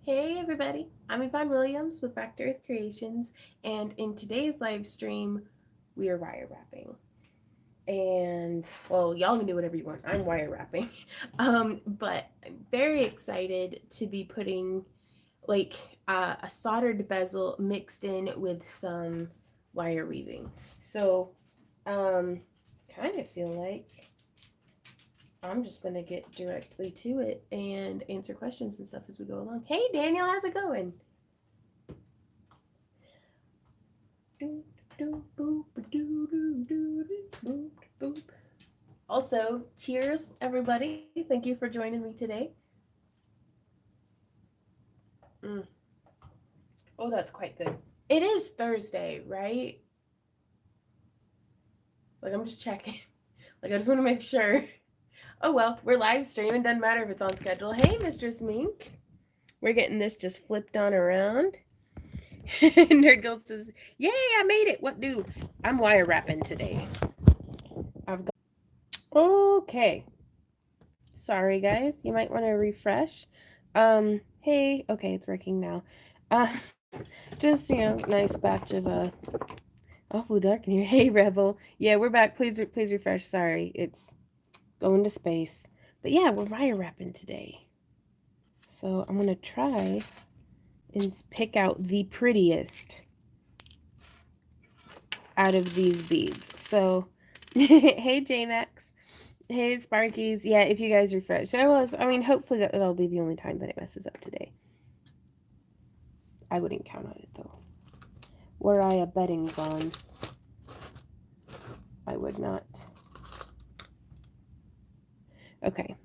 Hey everybody, I'm Yvonne Williams with Back to Earth Creations, and in today's live stream, we are wire wrapping. And well, y'all can do whatever you want. I'm wire wrapping, but I'm very excited to be putting like a soldered bezel mixed in with some wire weaving. So, kind of feel like I'm just gonna get directly to it and answer questions and stuff as we go along. Hey Daniel, how's it going? Also, cheers, everybody. Thank you for joining me today. Mm. Oh, that's quite good. It is Thursday, right? Like, I'm just checking. Like, I just want to make sure. Oh, well, we're live streaming. Doesn't matter if it's on schedule. Hey, Mistress Mink. We're getting this just flipped on around. Nerd Girl says, yay, I made it. What do? I'm wire wrapping today. I've got. Okay. Sorry, guys. You might want to refresh. Hey. Okay, it's working now. Just, nice batch of, awfully dark in here. Hey, Rebel. Yeah, we're back. Please refresh. Sorry. It's going to space. But yeah, we're wire wrapping today. So I'm going to try and pick out the prettiest out of these beads. So, hey, J-Max. Hey, Sparkies. Yeah, if you guys refresh. So hopefully that'll be the only time that it messes up today. I wouldn't count on it, though. Were I a betting Vaughn, I would not. Okay.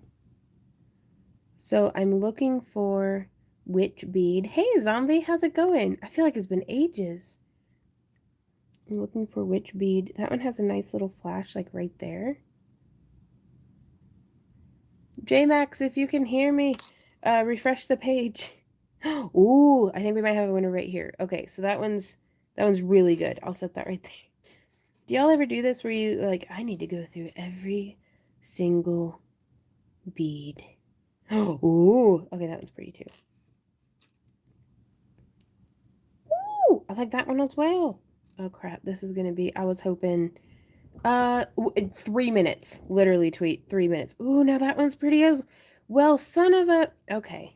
So I'm looking for which bead. Hey, Zombie, how's it going? I feel like it's been ages. I'm looking for which bead. That one has a nice little flash, like right there. J-Max, if you can hear me, refresh the page. Ooh, I think we might have a winner right here. Okay, so that one's really good. I'll set that right there. Do y'all ever do this where you like, I need to go through every single bead? Ooh, okay, that one's pretty too. Ooh, I like that one as well. Oh crap, this is gonna be. I was hoping. 3 minutes. Literally tweet 3 minutes. Ooh, now that one's pretty as well. Son of a. Okay.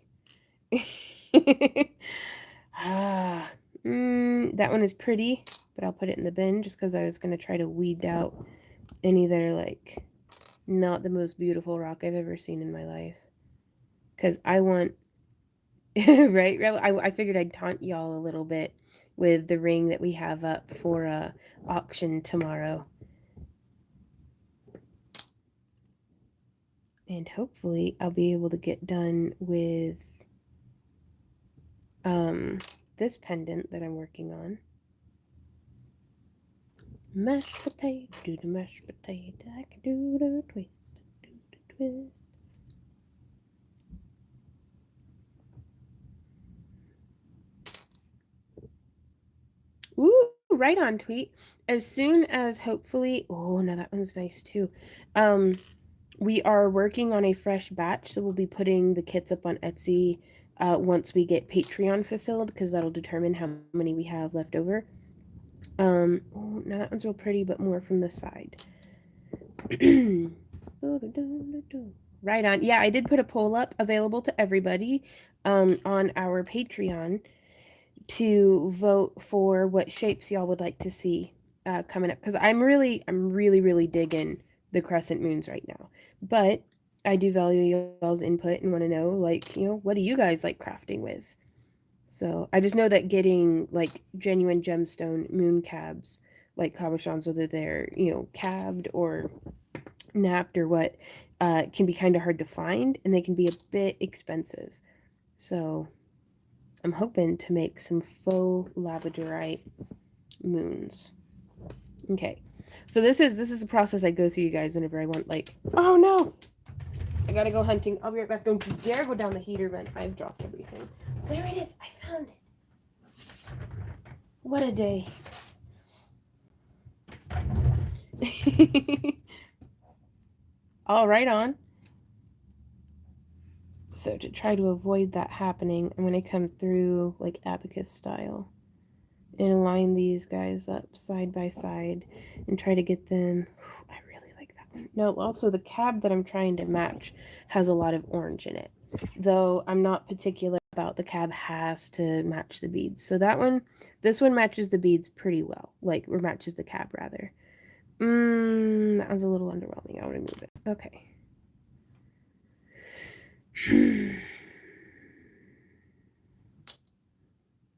That one is pretty, but I'll put it in the bin just because I was going to try to weed out any that are like not the most beautiful rock I've ever seen in my life. Because I want, right? I figured I'd taunt y'all a little bit with the ring that we have up for auction tomorrow. And hopefully I'll be able to get done with this pendant that I'm working on. Mashed potato, do the mashed potato, I can do the twist, do the twist. Ooh, right on, tweet. As soon as hopefully, oh no, that one's nice too. We are working on a fresh batch, so we'll be putting the kits up on Etsy once we get Patreon fulfilled, because that'll determine how many we have left over. Oh, now that one's real pretty, but more from the side. Right on. Yeah, I did put a poll up available to everybody on our Patreon to vote for what shapes y'all would like to see coming up, because I'm really digging the crescent moons right now. But I do value y'all's input and want to know, like, what do you guys like crafting with? So I just know that getting like genuine gemstone moon cabs, like cabochons, whether they're cabbed or napped or what, can be kind of hard to find, and they can be a bit expensive. So I'm hoping to make some faux labradorite moons. Okay, so this is the process I go through, you guys, whenever I want, like, oh no, I gotta go hunting. I'll be right back. Don't you dare go down the heater vent. I've dropped everything. There it is. I found it. What a day. All right on. So to try to avoid that happening, I'm going to come through like abacus style and line these guys up side by side and try to get them. I really like that one. No, also the cab that I'm trying to match has a lot of orange in it, though I'm not particular about the cab has to match the beads. So that one, this one matches the beads pretty well, like, or matches the cab rather. That one's a little underwhelming. I'll remove it. Okay.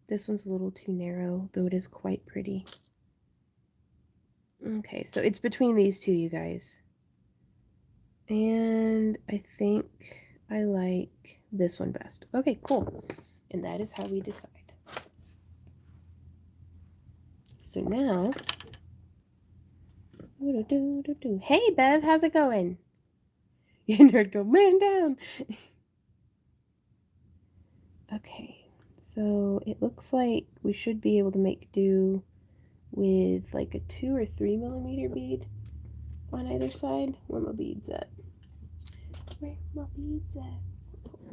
This one's a little too narrow, though it is quite pretty. Okay, so it's between these two, you guys. And I think I like this one best. Okay, cool. And that is how we decide. So now, hey Bev, how's it going? Nerd go, man down. Okay, so it looks like we should be able to make do with like a 2 or 3 millimeter bead on either side. Where my beads at? Where my beads at?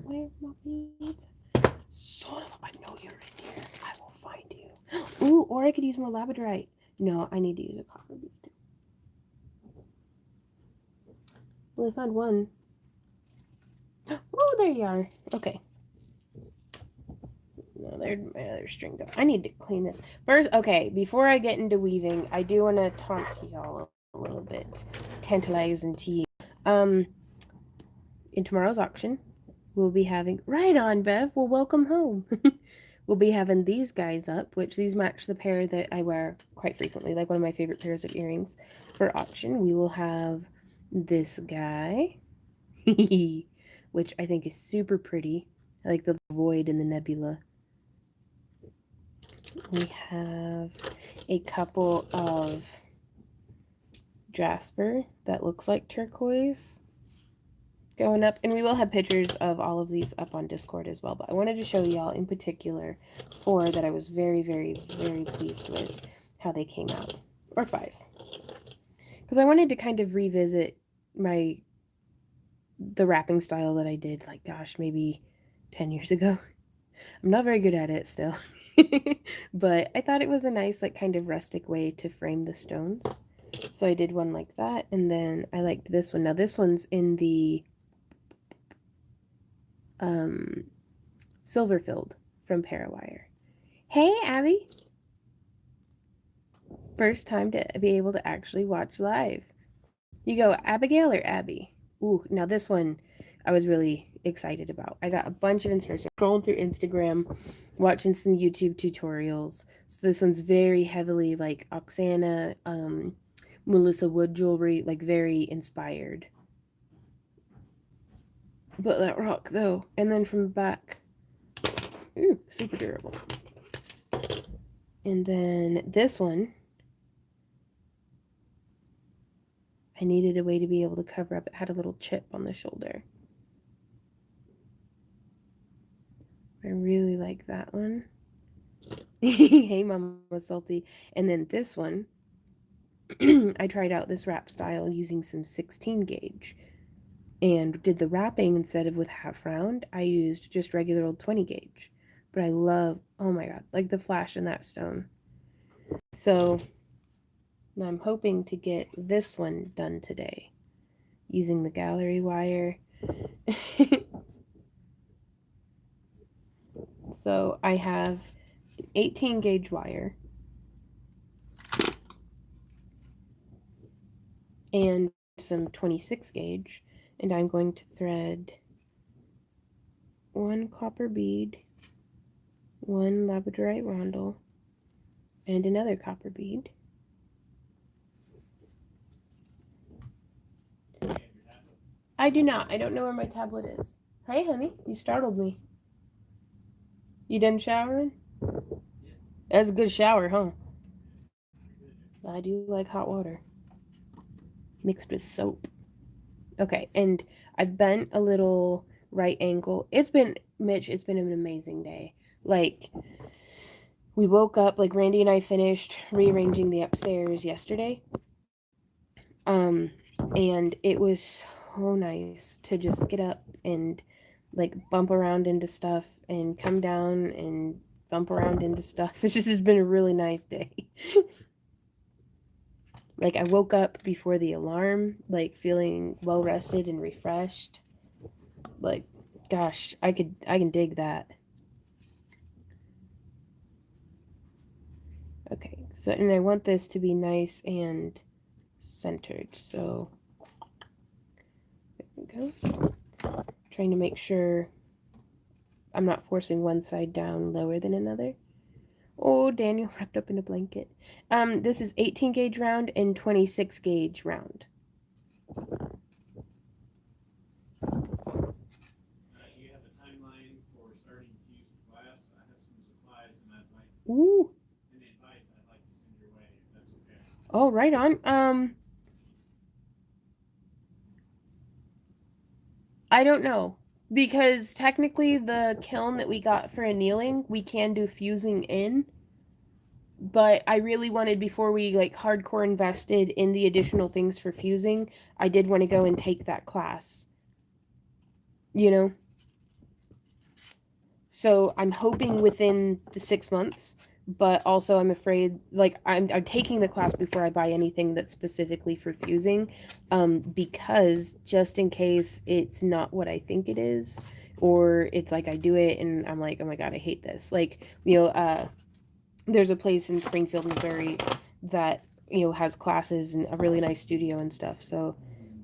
Where my beads? Son of a, I know you're in here. I will find you. Ooh, or I could use more labradorite. No, I need to use a copper bead. Well, I found one. Oh, there you are. Okay. No, there's my other string. I need to clean this. First, okay, before I get into weaving, I do want to taunt y'all a little bit. Tantalize and tease. In tomorrow's auction, we'll be having... Right on, Bev. Well, welcome home. We'll be having these guys up, which these match the pair that I wear quite frequently, like one of my favorite pairs of earrings for auction. We will have this guy, which I think is super pretty. I like the void and the nebula. We have a couple of jasper that looks like turquoise going up, and we will have pictures of all of these up on Discord as well, but I wanted to show y'all in particular 4 that I was very, very, very pleased with how they came out, or 5, because I wanted to kind of revisit the wrapping style that I did, like, gosh, maybe 10 years ago. I'm not very good at it still, but I thought it was a nice, like, kind of rustic way to frame the stones, so I did one like that. And then I liked this one. Now this one's in the Silverfield from Parawire. Hey, Abby! First time to be able to actually watch live. You go Abigail or Abby? Ooh, now this one I was really excited about. I got a bunch of inspiration. Scrolling through Instagram, watching some YouTube tutorials. So this one's very heavily like Oksana, Melissa Wood jewelry, like very inspired. But that rock though. And then from the back, ooh, super durable. And then this one, I needed a way to be able to cover up. It had a little chip on the shoulder. I really like that one. Hey, Mama Salty. And then this one, I tried out this wrap style using some 16 gauge. And did the wrapping instead of with half round, I used just regular old 20 gauge. But I love, oh my god, like the flash in that stone. So now I'm hoping to get this one done today using the gallery wire. So I have 18 gauge wire and some 26 gauge, and I'm going to thread 1 copper bead, 1 labradorite rondel, and another copper bead. I do not. I don't know where my tablet is. Hey, honey, you startled me. You done showering? That's a good shower, huh? I do like hot water mixed with soap. Okay, and I've bent a little right angle. It's been, Mitch, it's been an amazing day. Like, we woke up, like Randy and I finished rearranging the upstairs yesterday. And it was so nice to just get up and like bump around into stuff and come down and bump around into stuff. It's just, it's been a really nice day. Like I woke up before the alarm, like feeling well rested and refreshed. Like, gosh, I can dig that. Okay, so and I want this to be nice and centered. So there we go. Trying to make sure I'm not forcing one side down lower than another. Oh, Daniel wrapped up in a blanket. This is 18 gauge round and 26 gauge round. You have a timeline for starting to use the class. I have some supplies, and I'd like Ooh. any advice I'd like to send your way, if that's okay. Oh, right on. I don't know. Because technically the kiln that we got for annealing, we can do fusing in. But I really wanted, before we like hardcore invested in the additional things for fusing, I did want to go and take that class. You know? So I'm hoping within the 6 months, but also I'm afraid, like I'm taking the class before I buy anything that's specifically for fusing, because just in case it's not what I think it is, or it's like I do it and I'm like, oh my god, I hate this. Like, there's a place in Springfield, Missouri that has classes and a really nice studio and stuff. So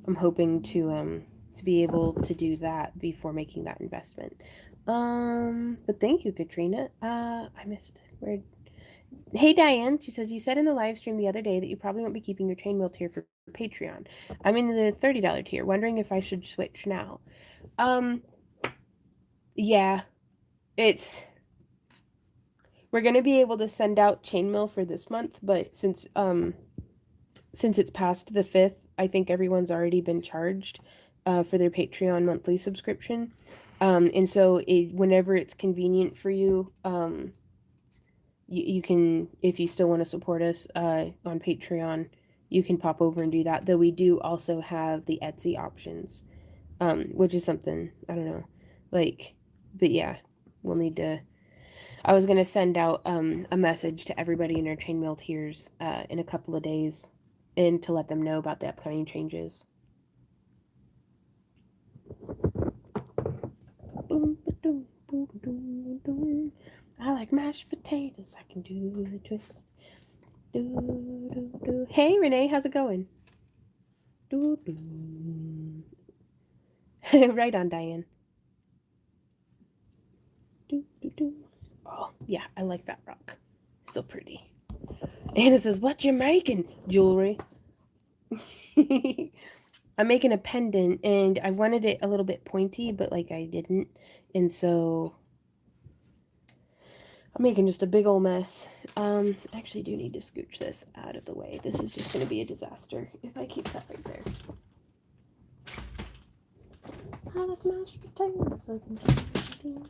I'm hoping to be able to do that before making that investment. But thank you, Katrina. I missed where. Hey Diane, she says you said in the live stream the other day that you probably won't be keeping your chainmail tier for Patreon. I'm in the $30 tier, wondering if I should switch now. Um, yeah, it's we're gonna be able to send out chainmail for this month, but since it's past the 5th, I think everyone's already been charged for their Patreon monthly subscription. And so whenever it's convenient for you, you can, if you still want to support us on Patreon, you can pop over and do that. Though we do also have the Etsy options, which is something, I don't know. Like, but yeah, we'll need to. I was going to send out a message to everybody in our chainmail tiers in a couple of days and to let them know about the upcoming changes. Boom, ba-doom, boom, ba-doom, ba-doom. I like mashed potatoes. I can do the twist. Do, do, do. Hey, Renee, how's it going? Do, do. Right on, Diane. Do, do, do. Oh, yeah, I like that rock. So pretty. Anna says, what you making? Jewelry. I'm making a pendant, and I wanted it a little bit pointy, but like I didn't. And so I'm making just a big old mess. I actually do need to scooch this out of the way. This is just going to be a disaster if I keep that right there. I like mashed potatoes. I can keep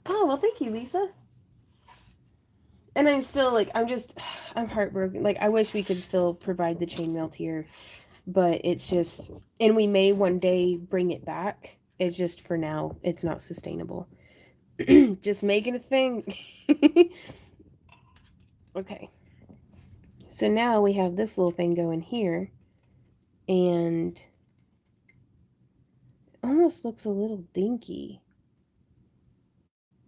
Oh, well, thank you, Lisa. And I'm still like, I'm heartbroken. Like, I wish we could still provide the chainmail tier, but it's just, and we may one day bring it back. It's just for now, it's not sustainable. Just making a thing. Okay. So now we have this little thing going here, and it almost looks a little dinky.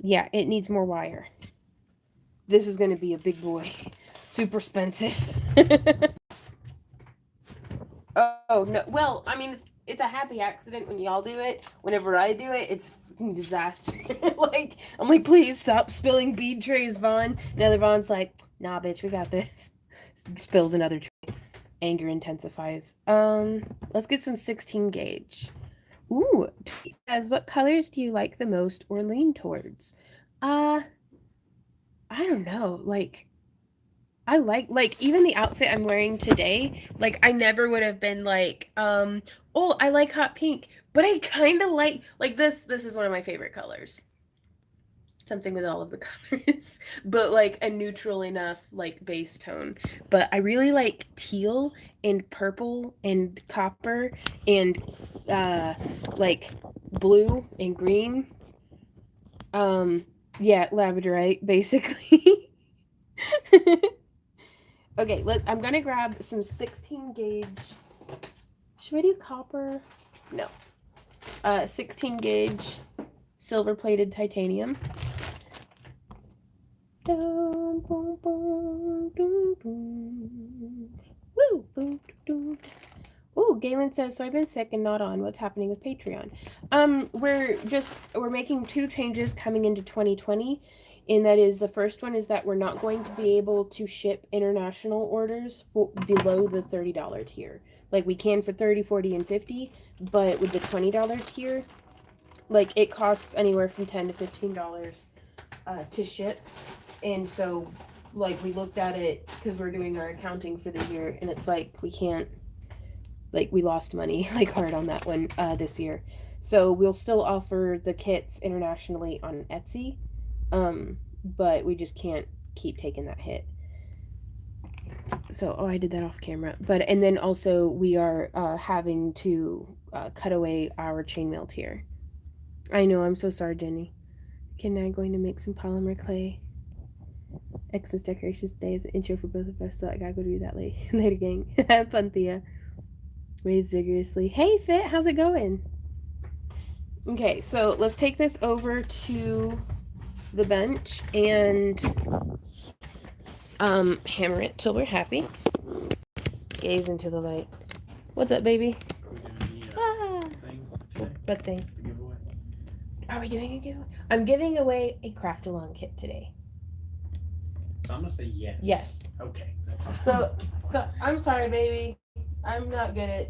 Yeah, it needs more wire. This is going to be a big boy. Super expensive. Oh, no. Well, I mean, it's a happy accident when y'all do it. Whenever I do it, it's a fucking disaster. Like, I'm like, please stop spilling bead trays, Vaughn. Another Vaughn's like, nah, bitch, we got this. Spills another tray. Anger intensifies. Let's get some 16 gauge. Ooh, says, what colors do you like the most or lean towards? Uh, I don't know. I like even the outfit I'm wearing today, like I never would have been like, oh, I like hot pink, but I kind of like this is one of my favorite colors. something with all of the colors, but like a neutral enough like base tone. But I really like teal and purple and copper and like blue and green. Yeah, labradorite basically. Okay, I'm gonna grab some 16 gauge. Should we do copper? No. 16 gauge silver plated titanium. Woo! Ooh, Galen says, so I've been sick and not on. What's happening with Patreon? We're making 2 changes coming into 2020. And that is, the first one is that we're not going to be able to ship international orders below the $30 tier. Like we can for 30, 40, and 50, but with the $20 tier, like it costs anywhere from $10 to $15 to ship. And so like we looked at it because we're doing our accounting for the year, and it's like we can't, like we lost money like hard on that one this year. So we'll still offer the kits internationally on Etsy, but we just can't keep taking that hit. So I did that off camera. But and then also we are having to cut away our chainmail tier. I know, I'm so sorry, Jenny. Okay, now I'm going to make some polymer clay. Xmas decorations today is an intro for both of us, so I gotta go do that later, gang. Have fun, Thea. Raised vigorously. Hey, Fit, how's it going? Okay, so let's take this over to the bench and hammer it till we're happy. Gaze into the light. What's up, baby? What thing? Are we doing a giveaway? I'm giving away a craft along kit today. So I'm gonna say yes. Yes. Okay. So I'm sorry, baby. I'm not good at.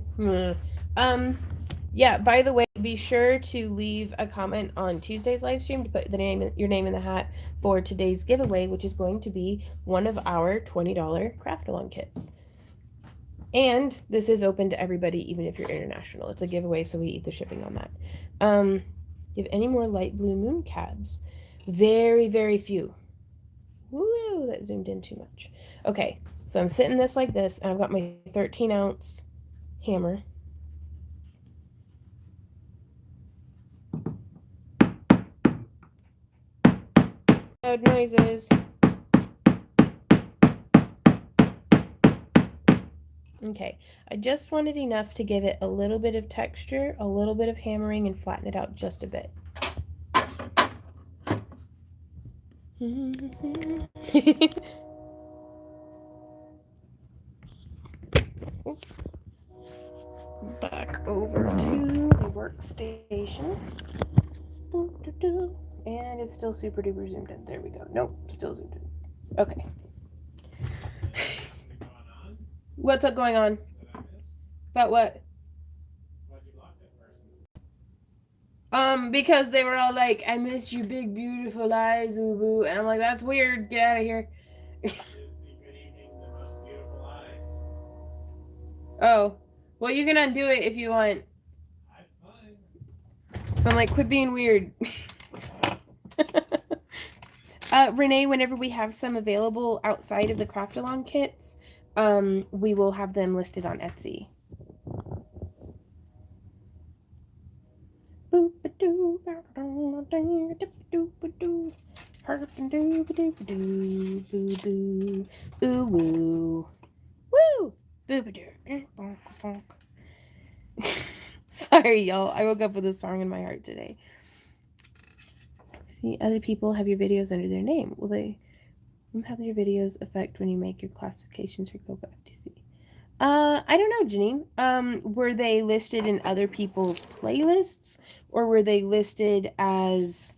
Yeah. By the way, be sure to leave a comment on Tuesday's live stream to put your name in the hat for today's giveaway, which is going to be one of our $20 craft along kits. And this is open to everybody, even if you're international. It's a giveaway, so we eat the shipping on that. You have any more light blue moon cabs? Very, very few. Woo, that zoomed in too much. Okay, so I'm sitting this like this, and I've got my 13-ounce hammer. Loud noises. Okay, I just wanted enough to give it a little bit of texture, a little bit of hammering, and flatten it out just a bit. Back over to the workstation. And it's still super duper zoomed in. There we go. Nope, still zoomed in. Okay. What's up going on? About what? Why'd you block that person? Because they were all like, I miss your big beautiful eyes, Ubu. And I'm like, that's weird. Get out of here. Good evening, the most beautiful eyes. Oh. Well, you can undo it if you want. That's fine. So I'm like, quit being weird. Renee, whenever we have some available outside of the craft along kits, we will have them listed on Etsy. Sorry, y'all. I woke up with a song in my heart today. See, other people have your videos under their name. Will they have your videos affect when you make your classifications for Copa FTC? I don't know, Janine. Were they listed in other people's playlists, or were they listed as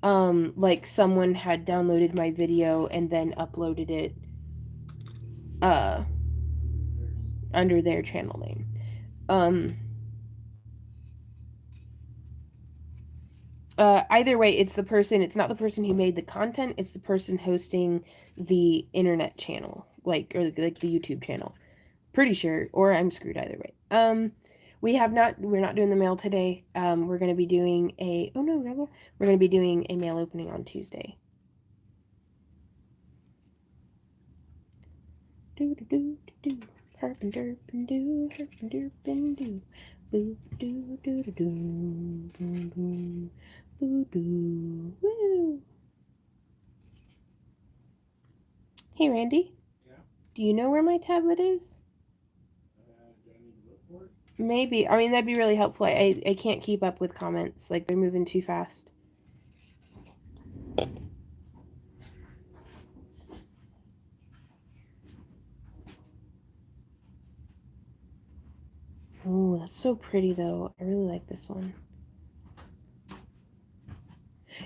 like someone had downloaded my video and then uploaded it under their channel name? Either way, it's not the person who made the content, it's the person hosting the internet channel, or the YouTube channel. Pretty sure, or I'm screwed either way. We have not. We're not doing the mail today. We're going to be doing a. Oh no, Rebel. We're going to be doing a mail opening on Tuesday. Do do do do do. Herpin derpin do. Herpin derpin do. Boo do do do do. Boo boo. Boo do. Woo. Hey Randy. Yeah. Do you know where my tablet is? Do I need to look for it? Maybe. I mean, that'd be really helpful. I can't keep up with comments. Like, they're moving too fast. Oh, that's so pretty, though. I really like this one.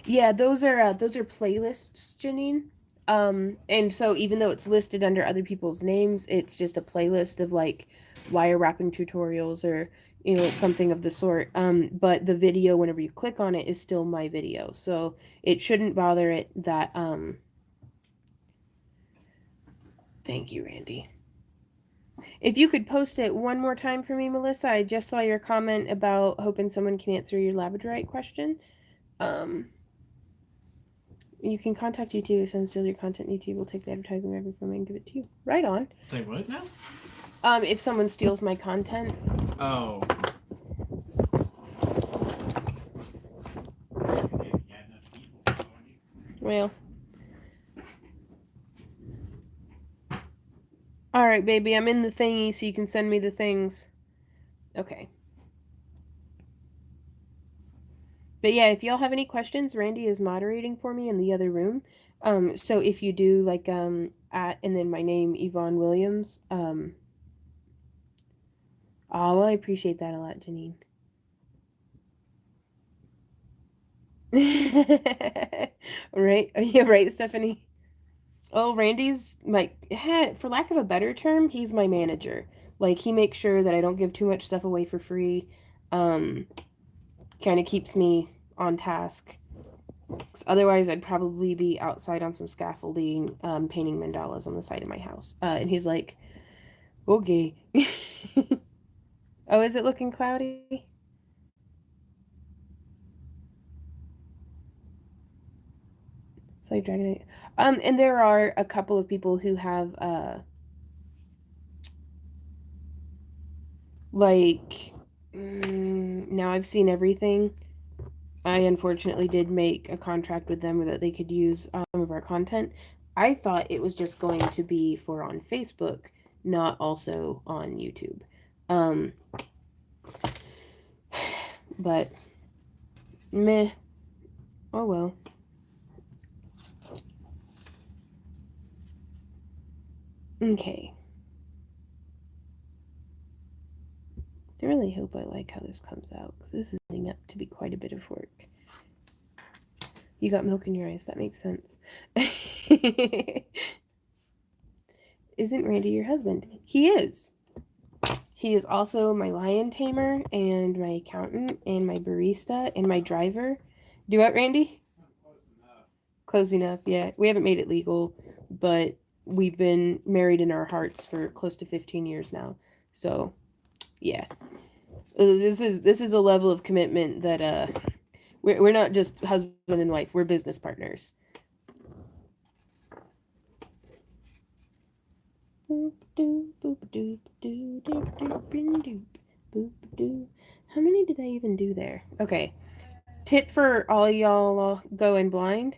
Yeah, those are playlists, Janine. And so even though it's listed under other people's names, it's just a playlist of like wire wrapping tutorials or something of the sort. But the video, whenever you click on it, is still my video, so it shouldn't bother it that. Thank you, Randy. If you could post it one more time for me, Melissa. I just saw your comment about hoping someone can answer your Labradorite question. You can contact YouTube, send steal your content. YouTube will take the advertising revenue from it and give it to you. Right on. Say what now? If someone steals my content. Oh. Well. Alright, baby, I'm in the thingy so you can send me the things. Okay. But yeah, if y'all have any questions, Randy is moderating for me in the other room. So if you do like at and then my name, Yvonne Williams, oh well, I appreciate that a lot, Janine. Right? Yeah, right, Stephanie. Oh, Randy's my, for lack of a better term, he's my manager. Like, he makes sure that I don't give too much stuff away for free. Kind of keeps me on task. Otherwise, I'd probably be outside on some scaffolding, painting mandalas on the side of my house. And he's like, okay. Oh, is it looking cloudy? It's like Dragonite. And there are a couple of people who have, like, now I've seen everything. I unfortunately did make a contract with them that they could use some of our content. I thought it was just going to be for on Facebook, not also on YouTube. But meh. Oh well. Okay. I really hope I like how this comes out, because this is ending up to be quite a bit of work. You got milk in your eyes, that makes sense. Isn't Randy your husband? He is. He is also my lion tamer and my accountant and my barista and my driver. Do what, Randy? Close enough. Close enough, yeah. We haven't made it legal, but we've been married in our hearts for close to 15 years now. So, yeah. This is a level of commitment that we're not just husband and wife, we're business partners. How many did I even do there? Okay. Tip for all y'all going blind.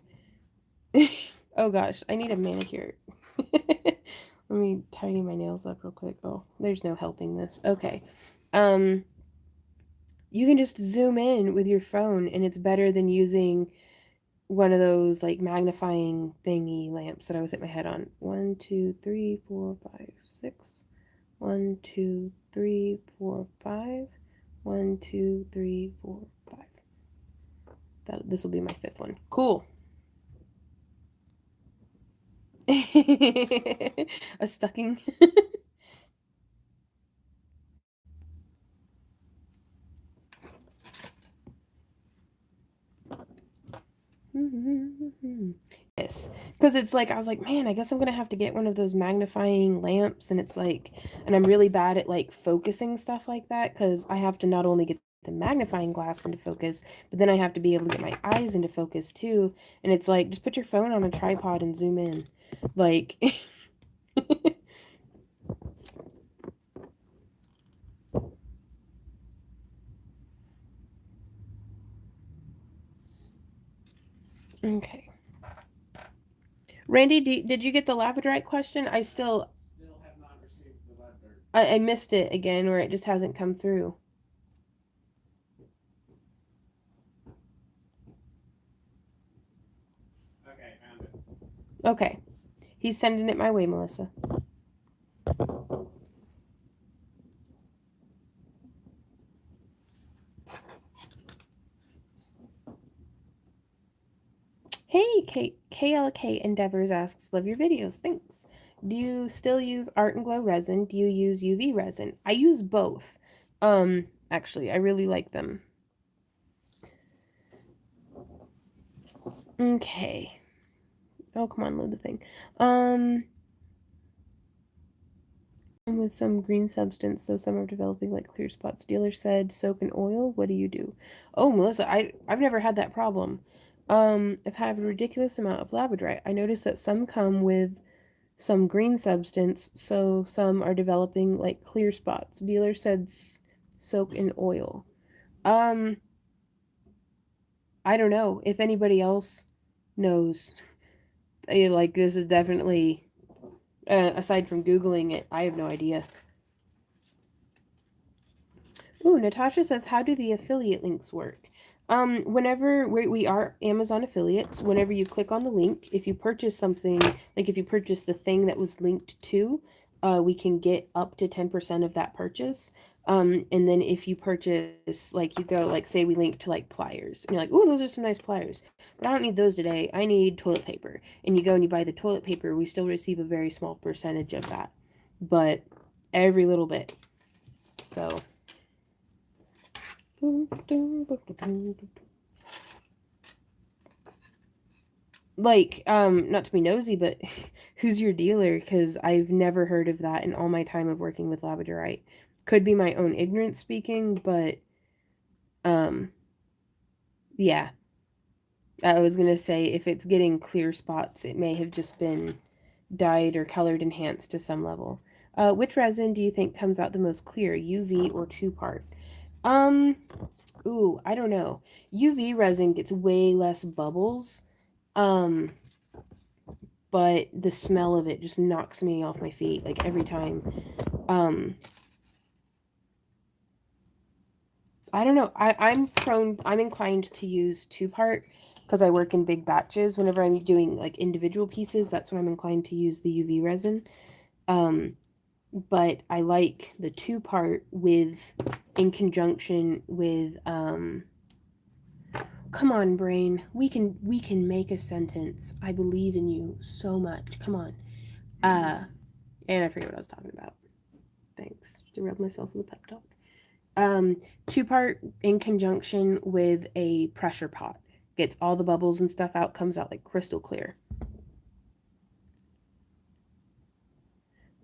Oh gosh, I need a manicure. Let me tidy my nails up real quick. Oh, there's no helping this. Okay. You can just zoom in with your phone and it's better than using one of those like magnifying thingy lamps that I always hit my head on. 1, 2, 3, 4, 5, 6. 1, 2, 3, 4, 5. 1, 2, 3, 4, 5. This will be my fifth one. Cool. A stucking. because it's like I was like, man, I guess I'm gonna have to get one of those magnifying lamps, and it's like, and I'm really bad at like focusing stuff like that because I have to not only get the magnifying glass into focus, but then I have to be able to get my eyes into focus too. And it's like, just put your phone on a tripod and zoom in, like. Okay. Randy, did you get the Labradorite question? Still have not received the letter. I missed it again, or it just hasn't come through. Okay, found it. Okay. He's sending it my way, Melissa. Hey, KLK Endeavors asks, love your videos, thanks. Do you still use Art and Glow resin? Do you use UV resin? I use both. Actually, I really like them. Okay. Oh, come on, load the thing. With some green substance, so some are developing like clear spots. Dealer said soak in oil. What do you do? Oh, Melissa, I've never had that problem. I've had a ridiculous amount of labradorite. I noticed that some come with some green substance, so some are developing like clear spots. Dealer said soak in oil. Um, I don't know if anybody else knows. Like this is definitely aside from googling it, I have no idea. Ooh, Natasha says, how do the affiliate links work? Whenever we are Amazon affiliates, whenever you click on the link, if you purchase something, like if you purchase the thing that was linked to, we can get up to 10% of that purchase. And then if you purchase, like you go, like say we link to like pliers, and you're like, ooh, those are some nice pliers, but I don't need those today. I need toilet paper. And you go and you buy the toilet paper, we still receive a very small percentage of that, but every little bit. So. Like, not to be nosy, but who's your dealer? Because I've never heard of that in all my time of working with Labradorite. Could be my own ignorance speaking, but, um, yeah. I was gonna say, if it's getting clear spots, it may have just been dyed or colored enhanced to some level. Which resin do you think comes out the most clear, UV or two-part? Um, Ooh, I don't know. UV resin gets way less bubbles. Um, but the smell of it just knocks me off my feet like every time. Um, I don't know. I'm inclined to use two-part because I work in big batches. Whenever I'm doing like individual pieces, that's when I'm inclined to use the UV resin. Um, but I like the two-part with in conjunction with come on, brain. We can make a sentence. I believe in you so much. Come on. And I forget what I was talking about. Thanks. Derailed myself with a pep talk. Two-part in conjunction with a pressure pot. Gets all the bubbles and stuff out, comes out like crystal clear.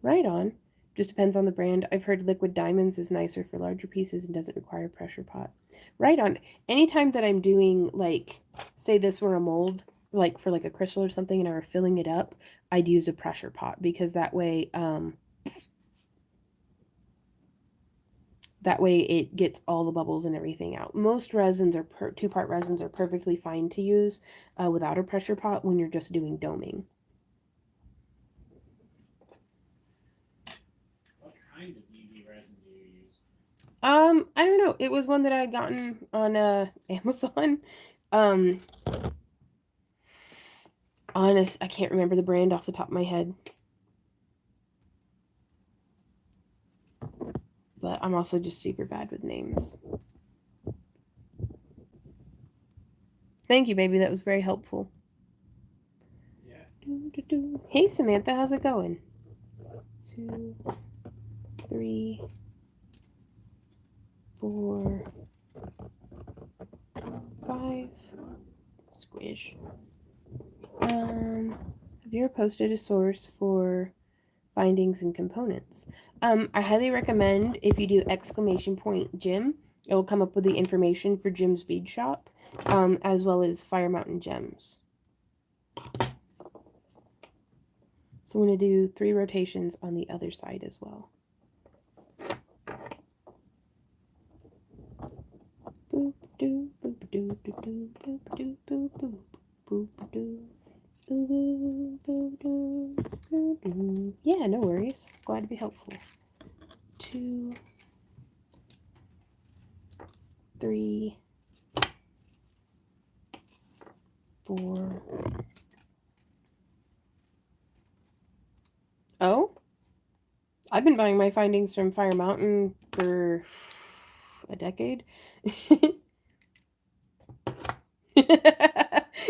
Right on. Just depends on the brand. I've heard liquid diamonds is nicer for larger pieces and doesn't require a pressure pot. Right on. Anytime that I'm doing, like, say this were a mold, like for like a crystal or something, and I were filling it up, I'd use a pressure pot because that way it gets all the bubbles and everything out. Most resins are two-part resins are perfectly fine to use without a pressure pot when you're just doing doming. What kind of UV resin do you use? I don't know. It was one that I had gotten on Amazon. Um, honest, I can't remember the brand off the top of my head. But I'm also just super bad with names. Thank you, baby. That was very helpful. Yeah. Hey, Samantha. How's it going? 2, 3, 4, 5. Squish. Have you ever posted a source for findings and components? I highly recommend if you do !Gym, it will come up with the information for Jim's bead shop, as well as Fire Mountain Gems. So I'm going to do 3 rotations on the other side as well. Boop doo boop doo doo doo boop doo boop boop boop doo. Yeah, no worries. Glad to be helpful. 2, 3, 4. Oh? I've been buying my findings from Fire Mountain for a decade.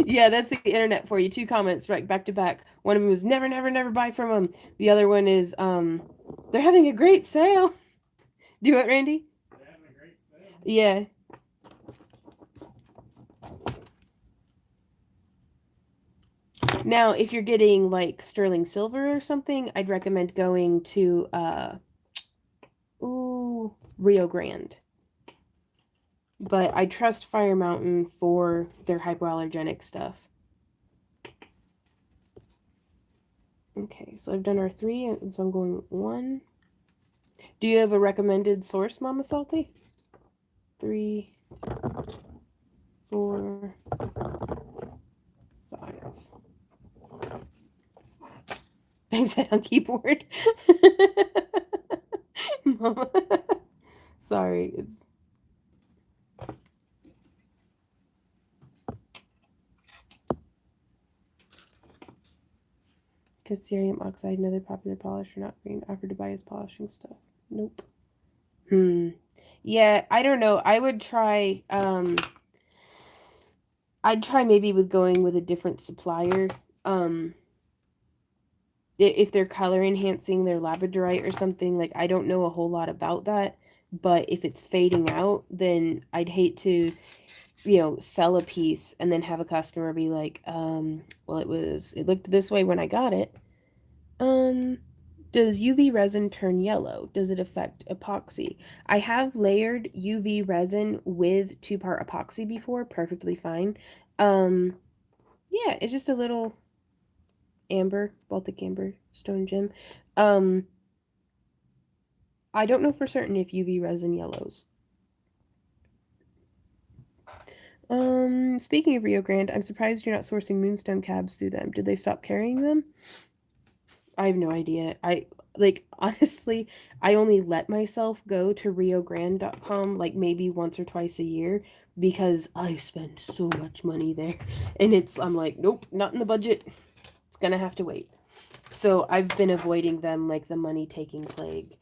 Yeah, that's the internet for you. 2 comments right back to back. One of them was never, never, never buy from them. The other one is they're having a great sale. Do it, Randy? They're having a great sale. Yeah. Now, if you're getting like sterling silver or something, I'd recommend going to Rio Grande. But I trust Fire Mountain for their hypoallergenic stuff. Okay, so I've done our 3, and so I'm going 1. Do you have a recommended source, Mama Salty? 3, 4, 5. Thanks, head on keyboard. Mama. Sorry, it's. Because cerium oxide, another popular polisher, not being offered to buy as polishing stuff. Nope. Yeah, I don't know. I would try, I'd try maybe with going with a different supplier. If they're color enhancing their Labradorite or something, like I don't know a whole lot about that, but if it's fading out, then I'd hate to, sell a piece and then have a customer be like, well, it looked this way when I got it. Does UV resin turn yellow? Does it affect epoxy? I have layered UV resin with 2-part epoxy before, perfectly fine. Yeah, it's just a little amber, Baltic amber, stone gem. I don't know for certain if UV resin yellows. Speaking of Rio Grande, I'm surprised you're not sourcing moonstone cabs through them. Did they stop carrying them? I have no idea. Honestly, I only let myself go to riogrande.com like maybe once or twice a year because I spend so much money there. And I'm like, nope, not in the budget. It's gonna have to wait. So I've been avoiding them like the money-taking plague.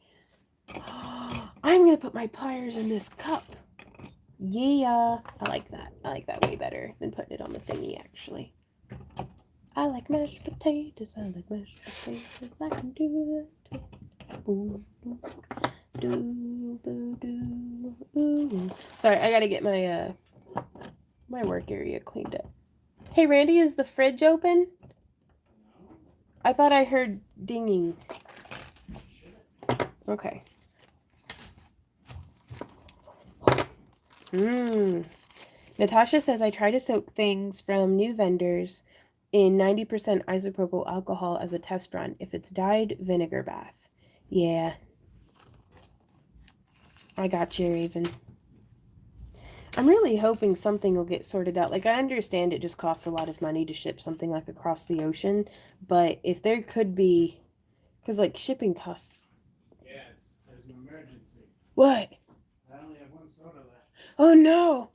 I'm gonna put my pliers in this cup. Yeah, I like that. I like that way better than putting it on the thingy, actually. I like mashed potatoes. I like mashed potatoes. I can do that. Boom, do. Sorry, I gotta get my my work area cleaned up. Hey, Randy, is the fridge open? No. I thought I heard dinging. Okay. Natasha says I try to soak things from new vendors in 90% isopropyl alcohol as a test run. If it's dyed, vinegar bath. Yeah. I got you, Raven. I'm really hoping something will get sorted out. Like, I understand it just costs a lot of money to ship something like across the ocean, but if there could be, because like shipping costs. Yeah, there's an emergency. What? I only have 1 soda left. Oh no.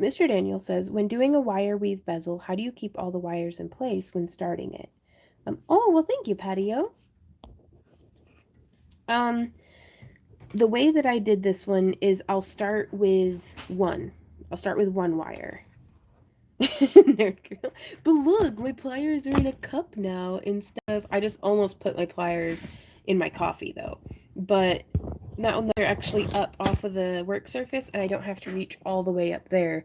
Mr. Daniel says, when doing a wire weave bezel, how do you keep all the wires in place when starting it? Oh, well, thank you, Patio. The way that I did this one is I'll start with 1. I'll start with 1 wire. Nerd girl. But look, my pliers are in a cup now instead of, I just almost put my pliers in my coffee though. But That one they're actually up off of the work surface, and I don't have to reach all the way up there.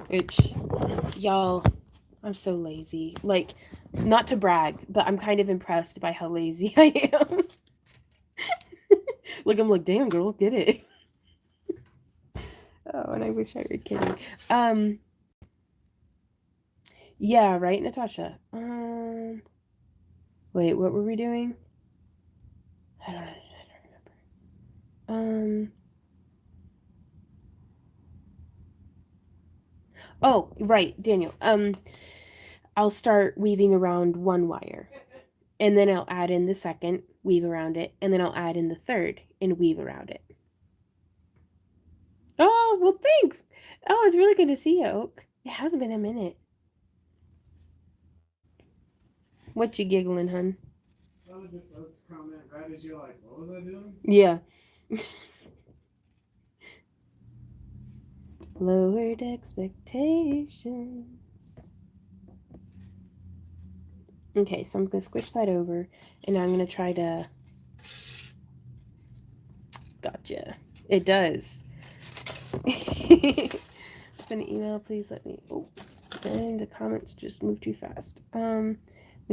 Which, y'all, I'm so lazy. Like, not to brag, but I'm kind of impressed by how lazy I am. Like, I'm like, damn, girl, get it. Oh, and I wish I were kidding. Yeah, right, Natasha. Wait, what were we doing? I don't remember. Oh, right, Daniel. I'll start weaving around one wire, and then I'll add in the second, weave around it, and then I'll add in the third and weave around it. Oh, well, thanks. Oh, it's really good to see you, Oak. It hasn't been a minute. What you giggling, hun? Oh, just Oak's comment right as you're like, what was I doing? Yeah. Lowered expectations. Okay, so I'm going to squish that over, and now I'm going to try to... Gotcha. It does. Send an email, please let me... Oh, and the comments just moved too fast. When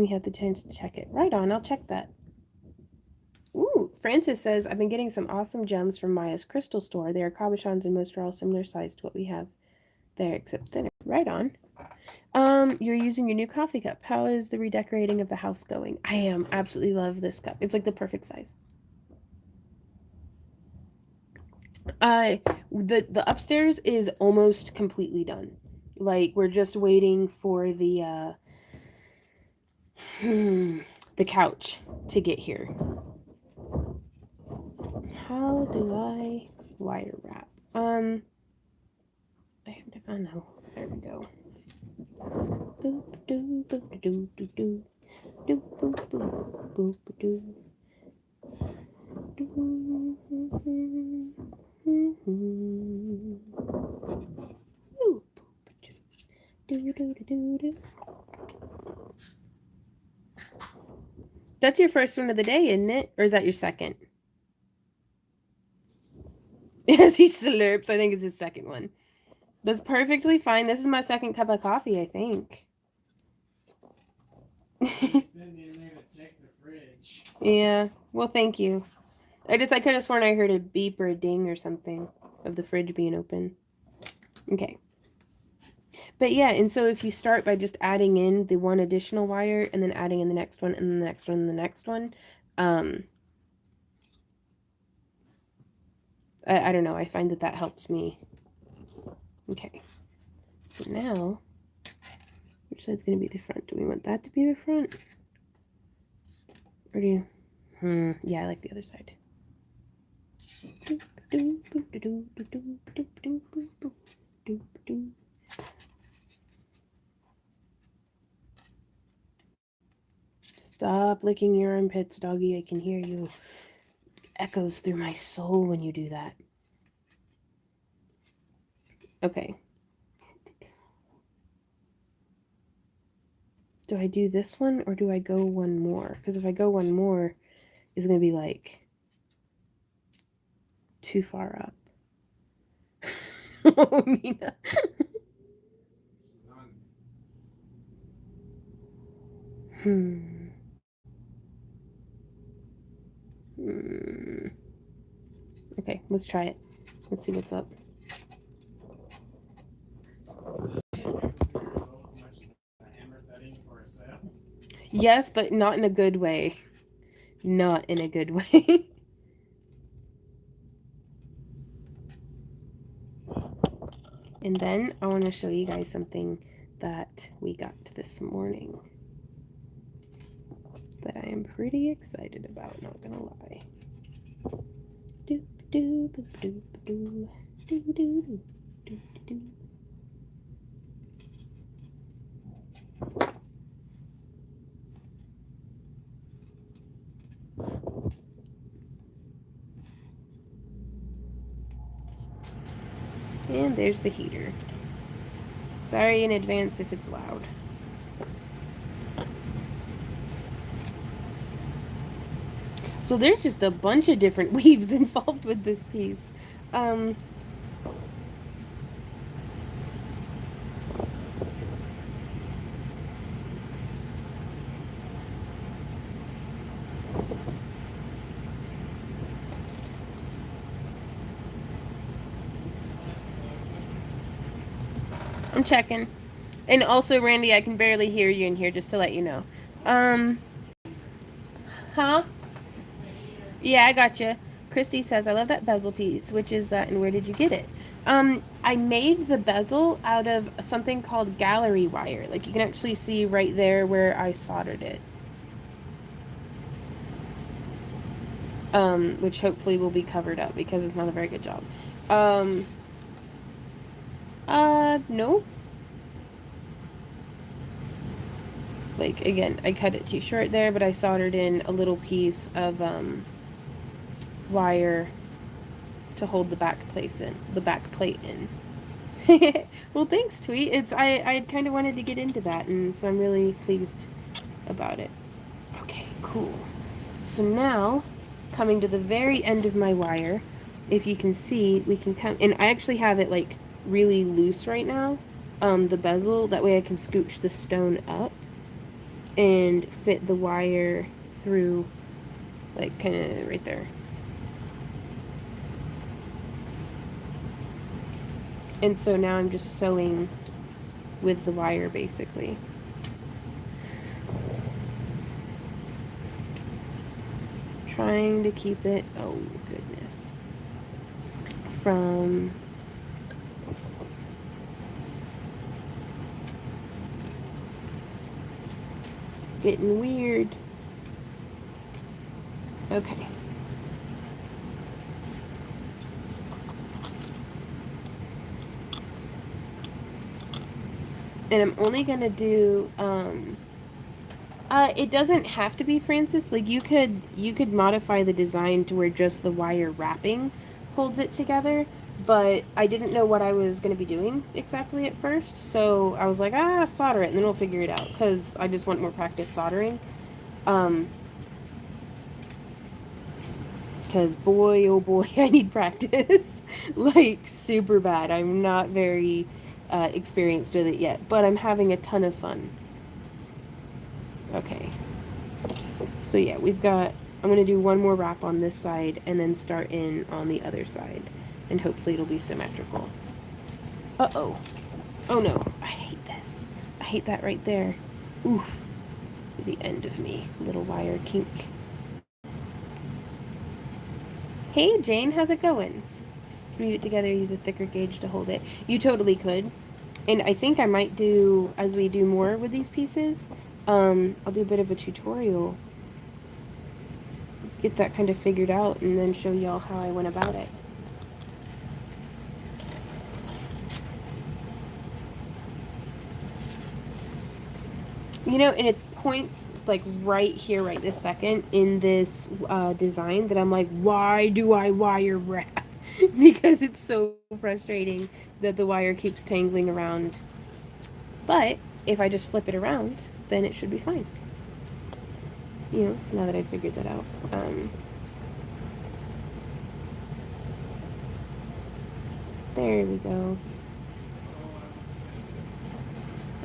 you have the chance to check it. Right on, I'll check that. Ooh, Francis says, I've been getting some awesome gems from Maya's crystal store. They are cabochons and most are all similar size to what we have there, except thinner. Right on. You're using your new coffee cup. How is the redecorating of the house going? I am. Absolutely love this cup. It's like the perfect size. The upstairs is almost completely done. Like, we're just waiting for the couch to get here. How do I wire wrap? I know. There we go. Boop doo boop doo doo doo doo boop boop boop doo. That's your first one of the day, isn't it? Or is that your second? Yes, he slurps. I think it's his second one. That's perfectly fine. This is my second cup of coffee, I think. Yeah. Well, thank you. I could have sworn I heard a beep or a ding or something of the fridge being open. Okay. But yeah, and so if you start by just adding in the one additional wire and then adding in the next one and the next one and the next one, I don't know. I find that helps me. Okay. So now, which side's going to be the front? Do we want that to be the front? Or do you... yeah, I like the other side. Stop licking your armpits, doggy. I can hear you. It echoes through my soul when you do that. Okay. Do I do this one or do I go one more? Because if I go one more, it's going to be like too far up. Oh, Nina. Okay, let's try it. Let's see what's up. Yes, but not in a good way. Not in a good way. And then I want to show you guys something that we got this morning that I am pretty excited about, not gonna lie. Doop doop doop doop doop doop doop doop doop. And there's the heater. Sorry in advance if it's loud. So there's just a bunch of different weaves involved with this piece. Um, I'm checking. And also, Randy, I can barely hear you in here, just to let you know. Um, huh? Yeah, I gotcha. Christy says, I love that bezel piece. Which is that, and where did you get it? I made the bezel out of something called gallery wire. Like, you can actually see right there where I soldered it. Which hopefully will be covered up because it's not a very good job. Um, no. Like, again, I cut it too short there, but I soldered in a little piece of, wire to hold the back plate in. Well, thanks, Tweet. I kind of wanted to get into that, and so I'm really pleased about it. Okay, cool. So now, coming to the very end of my wire, if you can see, we can come, and I actually have it like really loose right now, the bezel, that way I can scooch the stone up and fit the wire through, like, kind of right there. And so now I'm just sewing with the wire, basically. Trying to keep it, oh goodness, from getting weird. Okay. And I'm only gonna do, it doesn't have to be Francis. Like, you could modify the design to where just the wire wrapping holds it together, but I didn't know what I was going to be doing exactly at first, so I was like, solder it and then we'll figure it out, because I just want more practice soldering. Because boy, oh boy, I need practice. Like, super bad. I'm not very experienced with it yet, but I'm having a ton of fun. Okay. So yeah, we've got, I'm going to do one more wrap on this side and then start in on the other side. And hopefully it'll be symmetrical. Uh-oh. Oh no, I hate this. I hate that right there. Oof. The end of me. Little wire kink. Hey Jane, how's it going? Weave it together, use a thicker gauge to hold it. You totally could. And I think I might do, as we do more with these pieces, I'll do a bit of a tutorial. Get that kind of figured out and then show y'all how I went about it. You know, and it's points like right here, right this second in this design that I'm like, why do I wire wrap? Because it's so frustrating that the wire keeps tangling around. But if I just flip it around, then it should be fine. You know, now that I figured that out. There we go.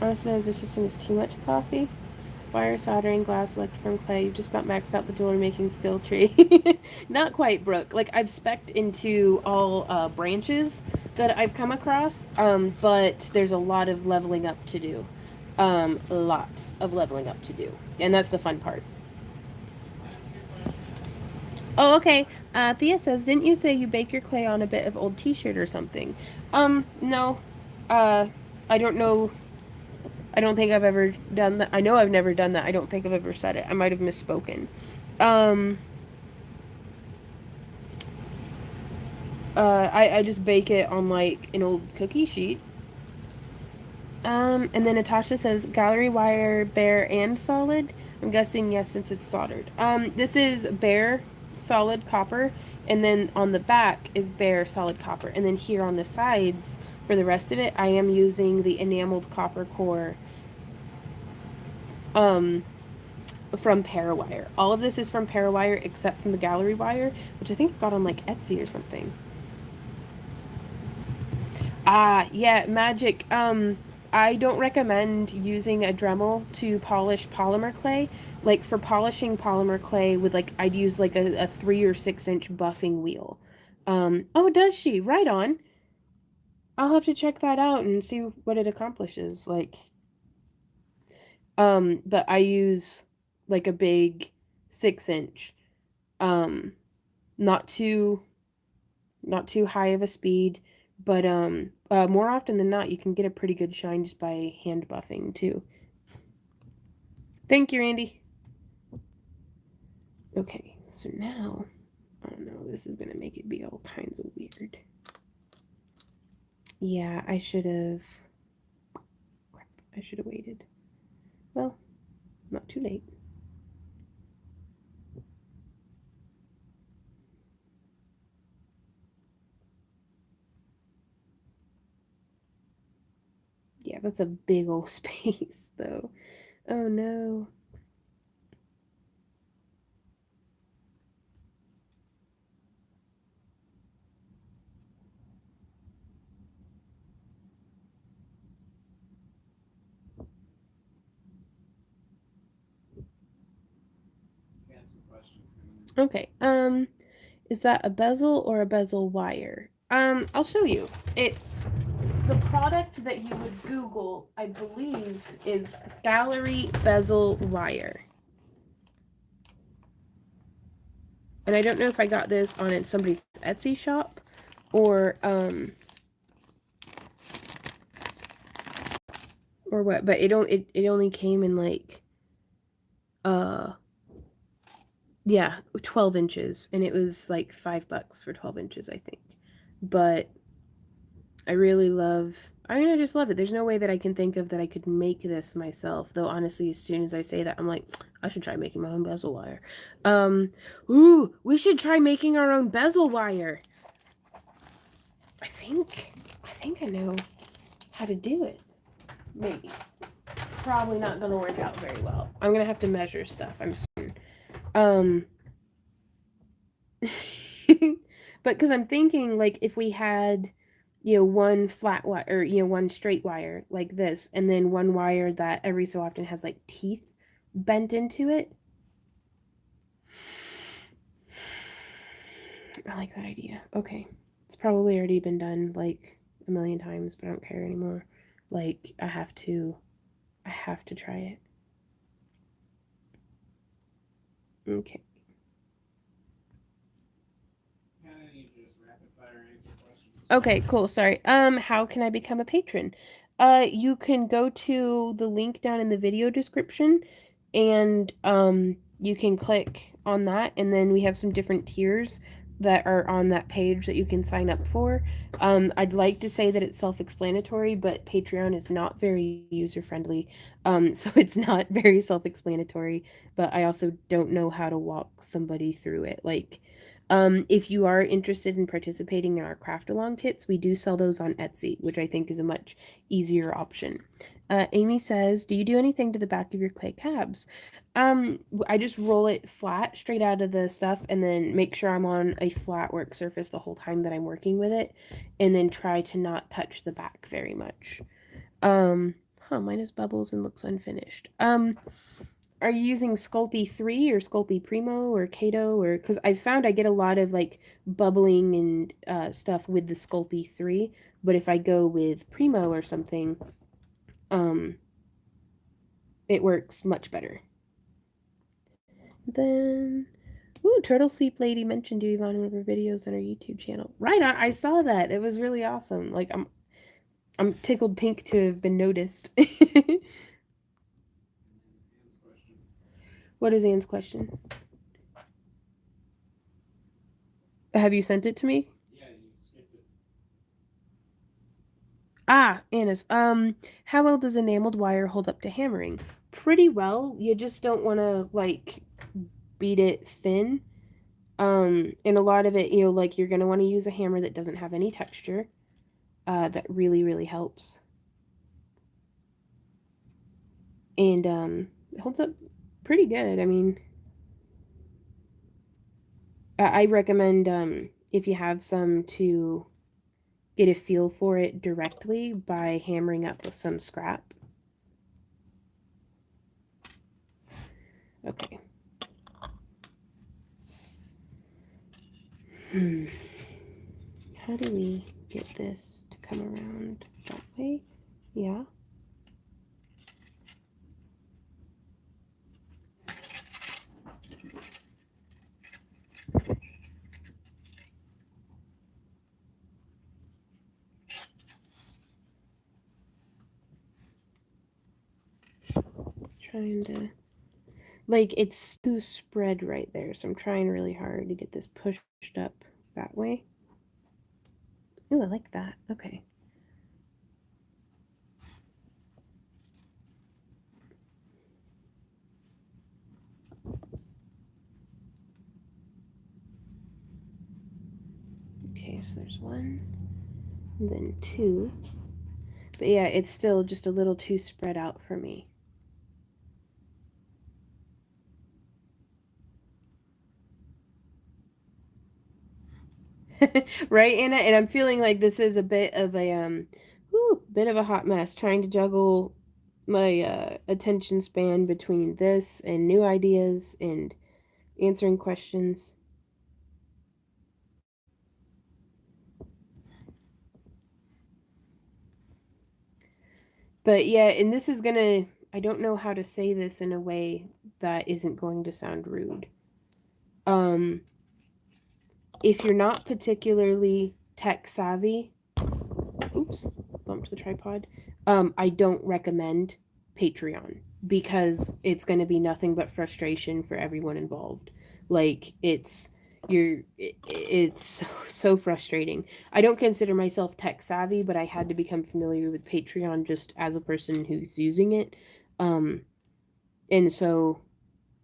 Honestly, is this system is too much coffee? Wire soldering, glass, electriform clay. You've just about maxed out the jewelry making skill tree. Not quite, Brooke. Like, I've spec'd into all branches that I've come across, but there's a lot of leveling up to do. Lots of leveling up to do. And that's the fun part. Oh, okay. Thea says, didn't you say you bake your clay on a bit of old t-shirt or something? No. Uh, I don't know. I don't think I've ever done that. I know I've never done that. I don't think I've ever said it. I might have misspoken. Um, I just bake it on like an old cookie sheet. And then Natasha says gallery wire, bare and solid. I'm guessing yes, since it's soldered. This is bare solid copper, and then on the back is bare solid copper, and then here on the sides for the rest of it, I am using the enameled copper core. Um, from Parawire. All of this is from Parawire except from the gallery wire, which I think I got on like Etsy or something. Ah, yeah, magic. I don't recommend using a Dremel to polish polymer clay. Like for polishing polymer clay with like I'd use like a 3 or 6 inch buffing wheel. Oh, does she? Right on. I'll have to check that out and see what it accomplishes. Like, but I use like a big 6 inch. Um, not too not too high of a speed, but more often than not you can get a pretty good shine just by hand buffing too. Thank you, Randy. Okay, so now, oh no, this is gonna make it be all kinds of weird. Yeah, I should have waited. Well, not too late. Yeah, that's a big old space though. Oh no. Got some questions coming in. Okay. Is that a bezel or a bezel wire? I'll show you. It's the product that you would Google, I believe, is gallery bezel wire. And I don't know if I got this on somebody's Etsy shop or what, but it only came in like yeah, 12 inches, and it was like $5 for 12 inches, I think. But I really love, I mean, I just love it. There's no way that I can think of that I could make this myself, though honestly, as soon as I say that, I'm like, I should try making my own bezel wire. Ooh, we should try making our own bezel wire. I think I know how to do it. Maybe. Probably not gonna work out very well. I'm gonna have to measure stuff, I'm certain. But because I'm thinking, like, if we had, one flat wire, or, one straight wire like this, and then one wire that every so often has, like, teeth bent into it. I like that idea. Okay. It's probably already been done, like, a million times, but I don't care anymore. Like, I have to try it. Okay. Okay, cool. Sorry. How can I become a patron? You can go to the link down in the video description, and you can click on that, and then we have some different tiers that are on that page that you can sign up for. I'd like to say that it's self-explanatory, but Patreon is not very user-friendly, so it's not very self-explanatory. But I also don't know how to walk somebody through it. Like, if you are interested in participating in our craft along kits, we do sell those on Etsy, which I think is a much easier option. Amy says, do you do anything to the back of your clay cabs? I just roll it flat straight out of the stuff, and then make sure I'm on a flat work surface the whole time that I'm working with it, and then try to not touch the back very much. Mine is bubbles and looks unfinished. Are you using Sculpey 3 or Sculpey Primo or Kato, or because I found I get a lot of like bubbling and stuff with the Sculpey 3, but if I go with Primo or something, it works much better. Then, ooh, Turtle Sleep Lady mentioned you on one of her videos on her YouTube channel. Right on, I saw that. It was really awesome. Like, I'm tickled pink to have been noticed. What is Anne's question? Have you sent it to me? Yeah, you skipped it. Ah, Anna's. How well does enameled wire hold up to hammering? Pretty well. You just don't want to like beat it thin. And a lot of it, like you're gonna want to use a hammer that doesn't have any texture. That really, really helps. And it holds up pretty good. I mean, I recommend if you have some to get a feel for it directly by hammering up with some scrap. Okay. How do we get this to come around that way? Yeah. Trying to, like, it's too spread right there, so I'm trying really hard to get this pushed up that way. Ooh, I like that. Okay. Okay, so there's one, and then two. But yeah, it's still just a little too spread out for me. Right, Anna? And I'm feeling like this is a bit of a bit of a hot mess trying to juggle my attention span between this and new ideas and answering questions. But yeah, and this is gonna, I don't know how to say this in a way that isn't going to sound rude. Um, if you're not particularly tech savvy, oops, bumped the tripod. I don't recommend Patreon because it's going to be nothing but frustration for everyone involved. Like it's so frustrating. I don't consider myself tech savvy, but I had to become familiar with Patreon just as a person who's using it. Um, and so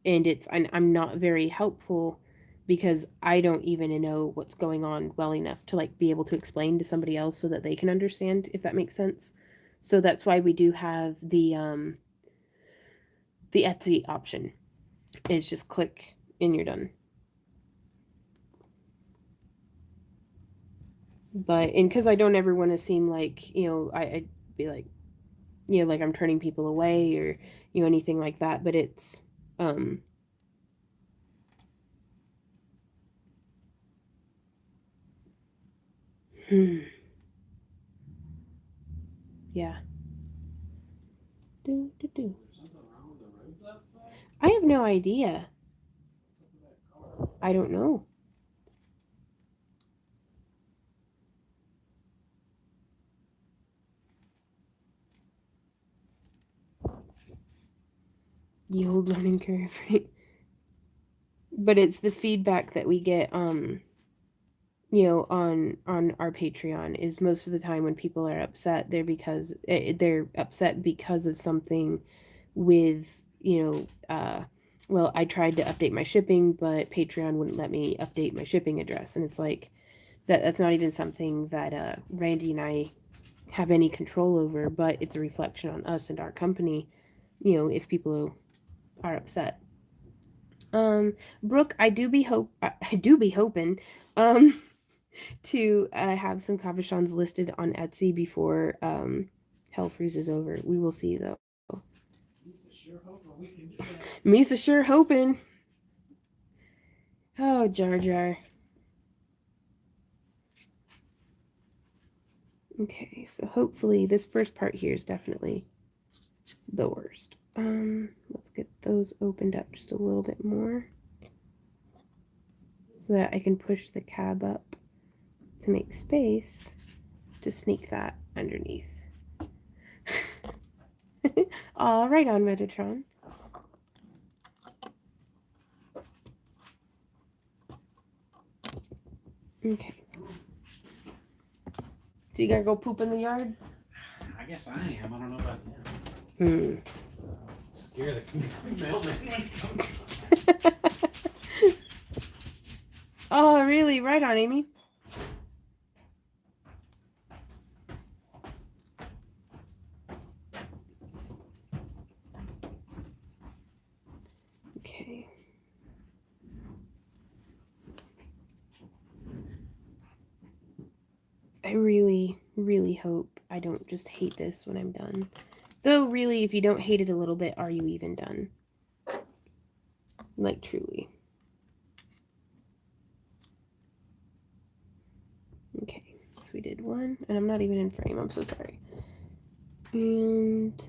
I'm not very helpful because I don't even know what's going on well enough to like be able to explain to somebody else so that they can understand, if that makes sense. So that's why we do have the Etsy option. It's just click and you're done. But and because I don't ever want to seem like, I'd be like, like I'm turning people away or anything like that, but it's um hmm, yeah. Do, do, do. Is there something wrong with the roads outside? I have no idea. What's up with that car? I don't know. The old learning curve, right? But it's the feedback that we get on our Patreon is most of the time when people are upset they're upset because of something with well, I tried to update my shipping but Patreon wouldn't let me update my shipping address, and it's like that's not even something that Randy and I have any control over, but it's a reflection on us and our company, if people are upset. Brooke, I do be hoping um to have some cabochons listed on Etsy before hell freezes over. We will see though. Lisa sure hoping we can do that. Misa sure hoping. Oh, Jar Jar. Okay, so hopefully this first part here is definitely the worst. Let's get those opened up just a little bit more so that I can push the cab up to make space to sneak that underneath. All right on Metatron. Okay. So you gotta go poop in the yard? I guess I am. I don't know about them. Scare the mailman when he comes. Oh, really? Right on, Amy. Okay. I really, really hope I don't just hate this when I'm done. Though, really, if you don't hate it a little bit, are you even done? Like, truly. Okay, so we did one, and I'm not even in frame, I'm so sorry. And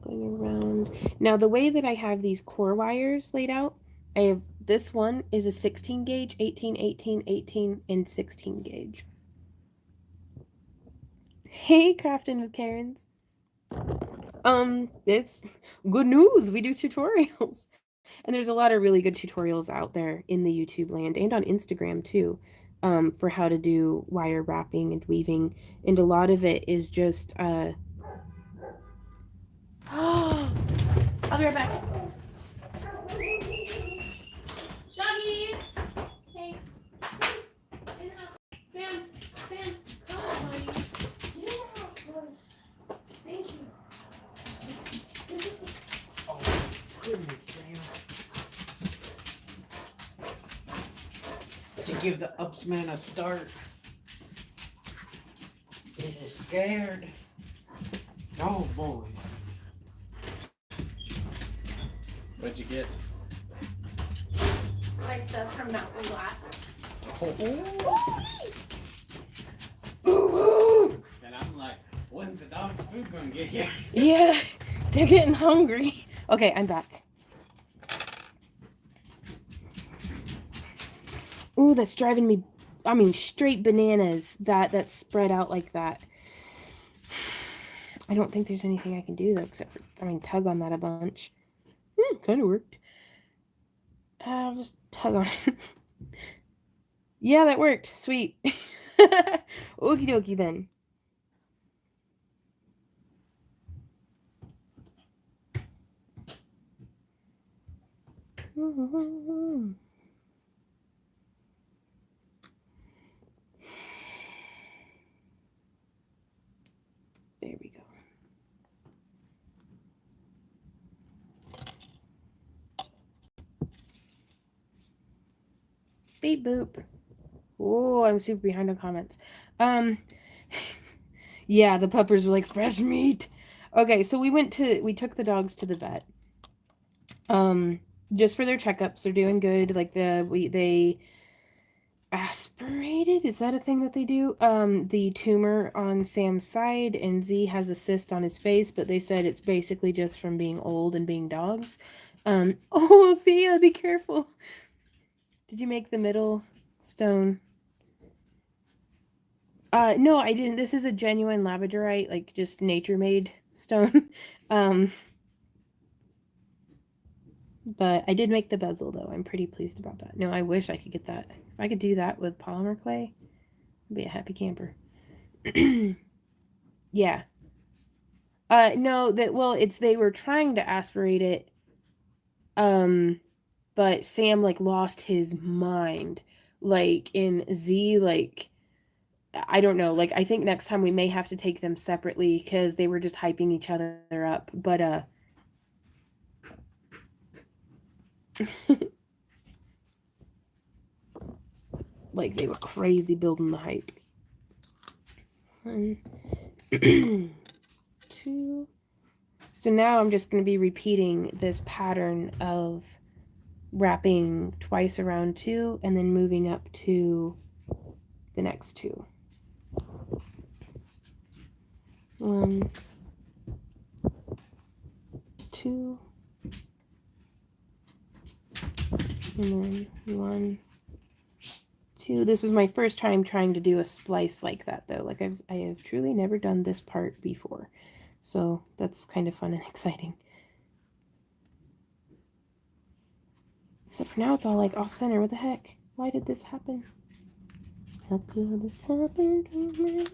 going around. Now, the way that I have these core wires laid out, I have this one is a 16 gauge, 18, 18, 18, and 16 gauge. Hey, Crafting with Karens. It's good news. We do tutorials. And there's a lot of really good tutorials out there in the YouTube land and on Instagram too, for how to do wire wrapping and weaving. And a lot of it is just, I'll be right back. Doggies! Hey. In the house. Sam, come on, buddy. Thank you. Oh, goodness, Sam. To give the upsman a start. Is he scared? Oh, boy. What'd you get? My stuff from Mountain Glass. Ooh. And I'm like, when's the dog's food gonna get here? Yeah, they're getting hungry. Okay, I'm back. Ooh, that's driving me, I mean, straight bananas, that's spread out like that. I don't think there's anything I can do, though, except for, tug on that a bunch. Kind of worked. I'll just tug on it. Yeah, that worked. Sweet. Okie dokie, then. There we go. Beep boop. Oh, I'm super behind on comments. Yeah, the puppers were like, fresh meat. Okay, so we took the dogs to the vet. Just for their checkups. They're doing good. Like they aspirated, is that a thing that they do? The tumor on Sam's side, and Z has a cyst on his face, but they said it's basically just from being old and being dogs. Oh, Thea, be careful. Did you make the middle stone? No, I didn't. This is a genuine Labradorite, like just nature-made stone. But I did make the bezel, though. I'm pretty pleased about that. No, I wish I could get that. If I could do that with polymer clay, I'd be a happy camper. Yeah. No, they were trying to aspirate it, but Sam, like, lost his mind. Like, in Z, like, I don't know. Like, I think next time we may have to take them separately, because they were just hyping each other up. But, like, they were crazy building the hype. 1, 2. So now I'm just going to be repeating this pattern of wrapping twice around 2 and then moving up to the next 2. 1, 2, and then 1, 2. This is my first time trying to do a splice like that, though. Like, I have truly never done this part before. So that's kind of fun and exciting. Except for now it's all like off center. What the heck? Why did this happen? How could this happen to me?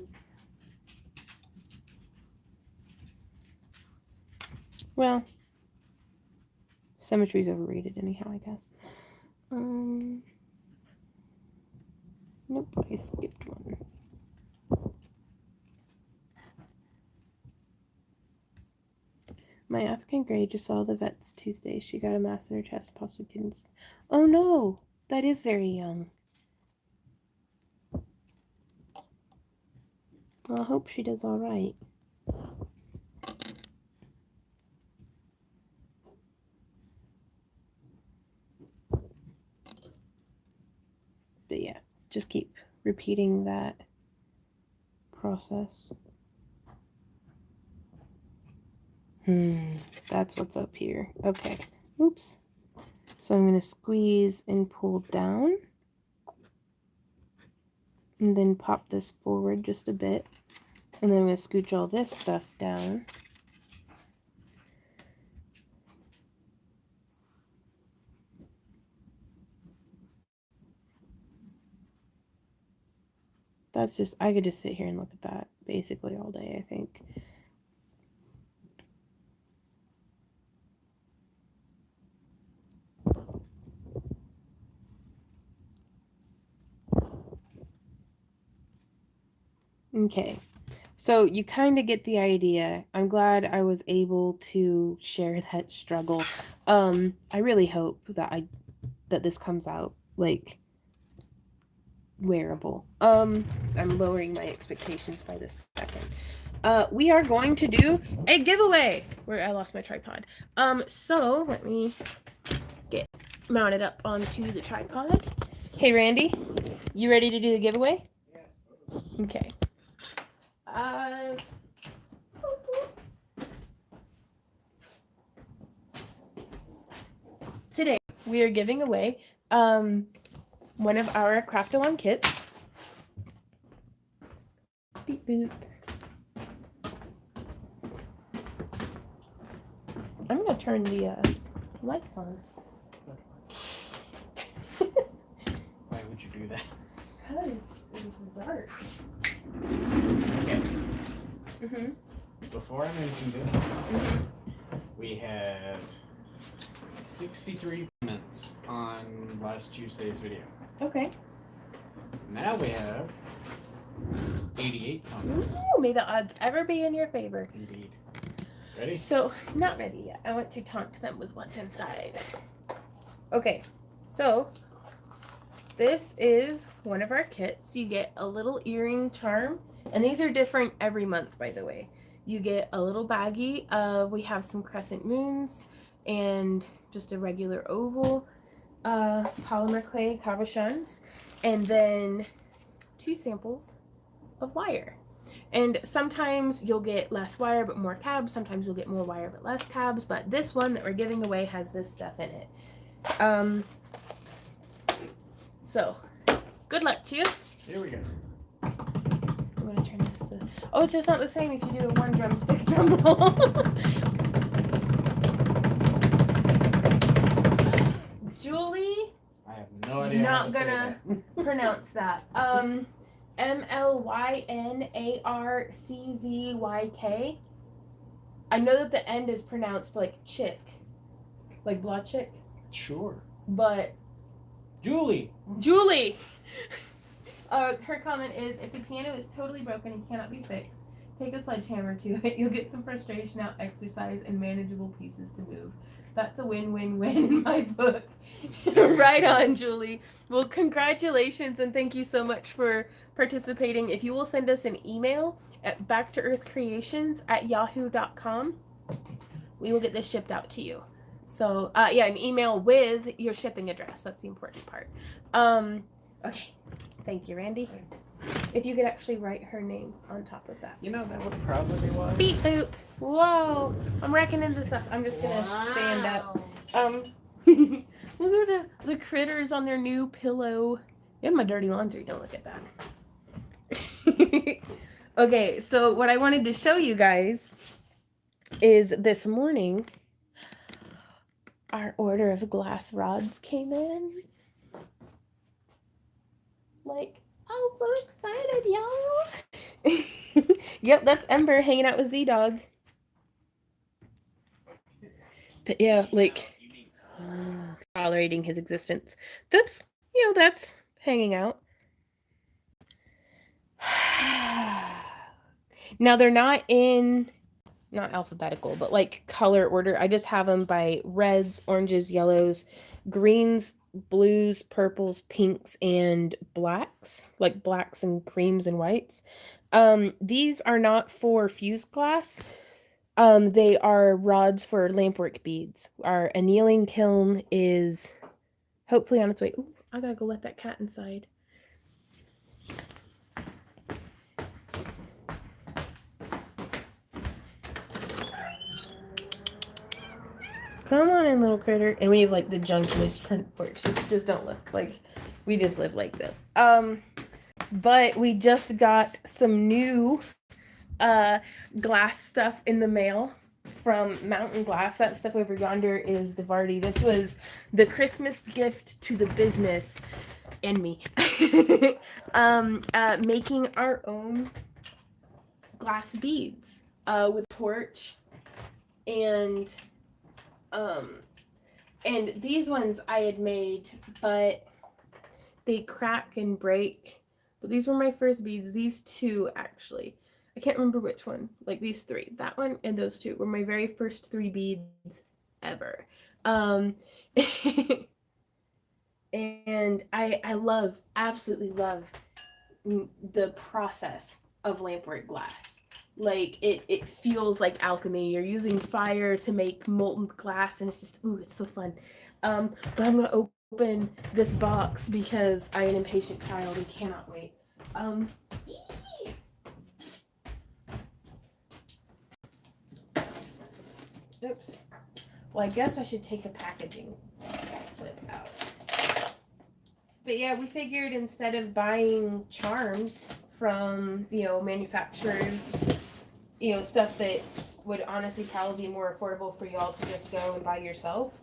Well, symmetry's overrated anyhow, I guess. Nope, I skipped one. My African Grey just saw the vets Tuesday. She got a mass in her chest, possibly kidneys. Oh no, that is very young. Well, I hope she does all right. But yeah, just keep repeating that process. That's what's up here. Okay. Oops. So I'm going to squeeze and pull down. And then pop this forward just a bit. And then I'm going to scooch all this stuff down. That's just, I could just sit here and look at that basically all day, I think. Okay, so you kind of get the idea. I'm glad I was able to share that struggle. I really hope that this comes out like wearable. I'm lowering my expectations by this second. We are going to do a giveaway where I lost my tripod. So let me get mounted up onto the tripod. Hey Randy, you ready to do the giveaway? Yes. Okay. Today we are giving away one of our Craft-A-Long kits. Beep boop. I'm gonna turn the lights on. Why would you do that? Because this is dark. Okay. Before I mentioned it, we had 63 comments on last Tuesday's video. Okay. Now we have 88 comments. Ooh, may the odds ever be in your favor. Indeed. Ready? So, not ready yet. I want to taunt them with what's inside. Okay, so this is one of our kits. You get a little earring charm, and these are different every month, by the way. You get a little baggie of, we have some crescent moons and just a regular oval, polymer clay cabochons, and then 2 samples of wire. And sometimes you'll get less wire but more cabs, sometimes you'll get more wire but less cabs, but this one that we're giving away has this stuff in it. So good luck to you. Here we go. I'm gonna turn this oh, it's just not the same if you do a 1 drumstick drum roll. Julie, I have no idea how not to say gonna that. pronounce that. MLYNARCZYK. I know that the end is pronounced like chick, like blah chick, Sure. but Julie. Her comment is, if the piano is totally broken and cannot be fixed, take a sledgehammer to it. You'll get some frustration out, exercise, and manageable pieces to move. That's a win-win-win in my book. Right on, Julie. Well, congratulations and thank you so much for participating. If you will send us an email at backtoearthcreations@yahoo.com, we will get this shipped out to you. So, yeah, an email with your shipping address. That's the important part. Okay. Thank you, Randy. If you could actually write her name on top of that. You know, that would probably be why. Beep boop. Whoa. I'm wrecking into stuff. I'm just going to stand up. Look at the critters on their new pillow. And my dirty laundry. Don't look at that. Okay, so what I wanted to show you guys is this morning our order of glass rods came in. Like, oh, so excited, y'all. Yep, that's Ember hanging out with Z-Dog. But yeah, like, tolerating his existence. That's, that's hanging out. Now, they're not in not alphabetical, but like color order. I just have them by reds, oranges, yellows, greens, blues, purples, pinks, and blacks, like blacks and creams and whites. These are not for fused glass. They are rods for Lampwork beads. Our annealing kiln is hopefully on its way. Ooh, I gotta go let that cat inside. Come on in, little critter. And we have like the junkiest front porch. Just don't look. Like we just live like this. But we just got some new glass stuff in the mail from Mountain Glass. That stuff over yonder is Divardi. This was the Christmas gift to the business and me. Making our own glass beads with torch and these ones I had made, but they crack and break. But these were my first beads. These two, actually. I can't remember which one. Like these three. That one and those two were my very first 3 beads ever. And I love, absolutely love the process of Lampwork glass. Like it feels like alchemy. You're using fire to make molten glass, and it's just, ooh, it's so fun. But I'm gonna open this box because I'm an impatient child and cannot wait. Oops. Well, I guess I should take the packaging slip out. But yeah, we figured instead of buying charms from, manufacturers, stuff that would honestly probably be more affordable for y'all to just go and buy yourself,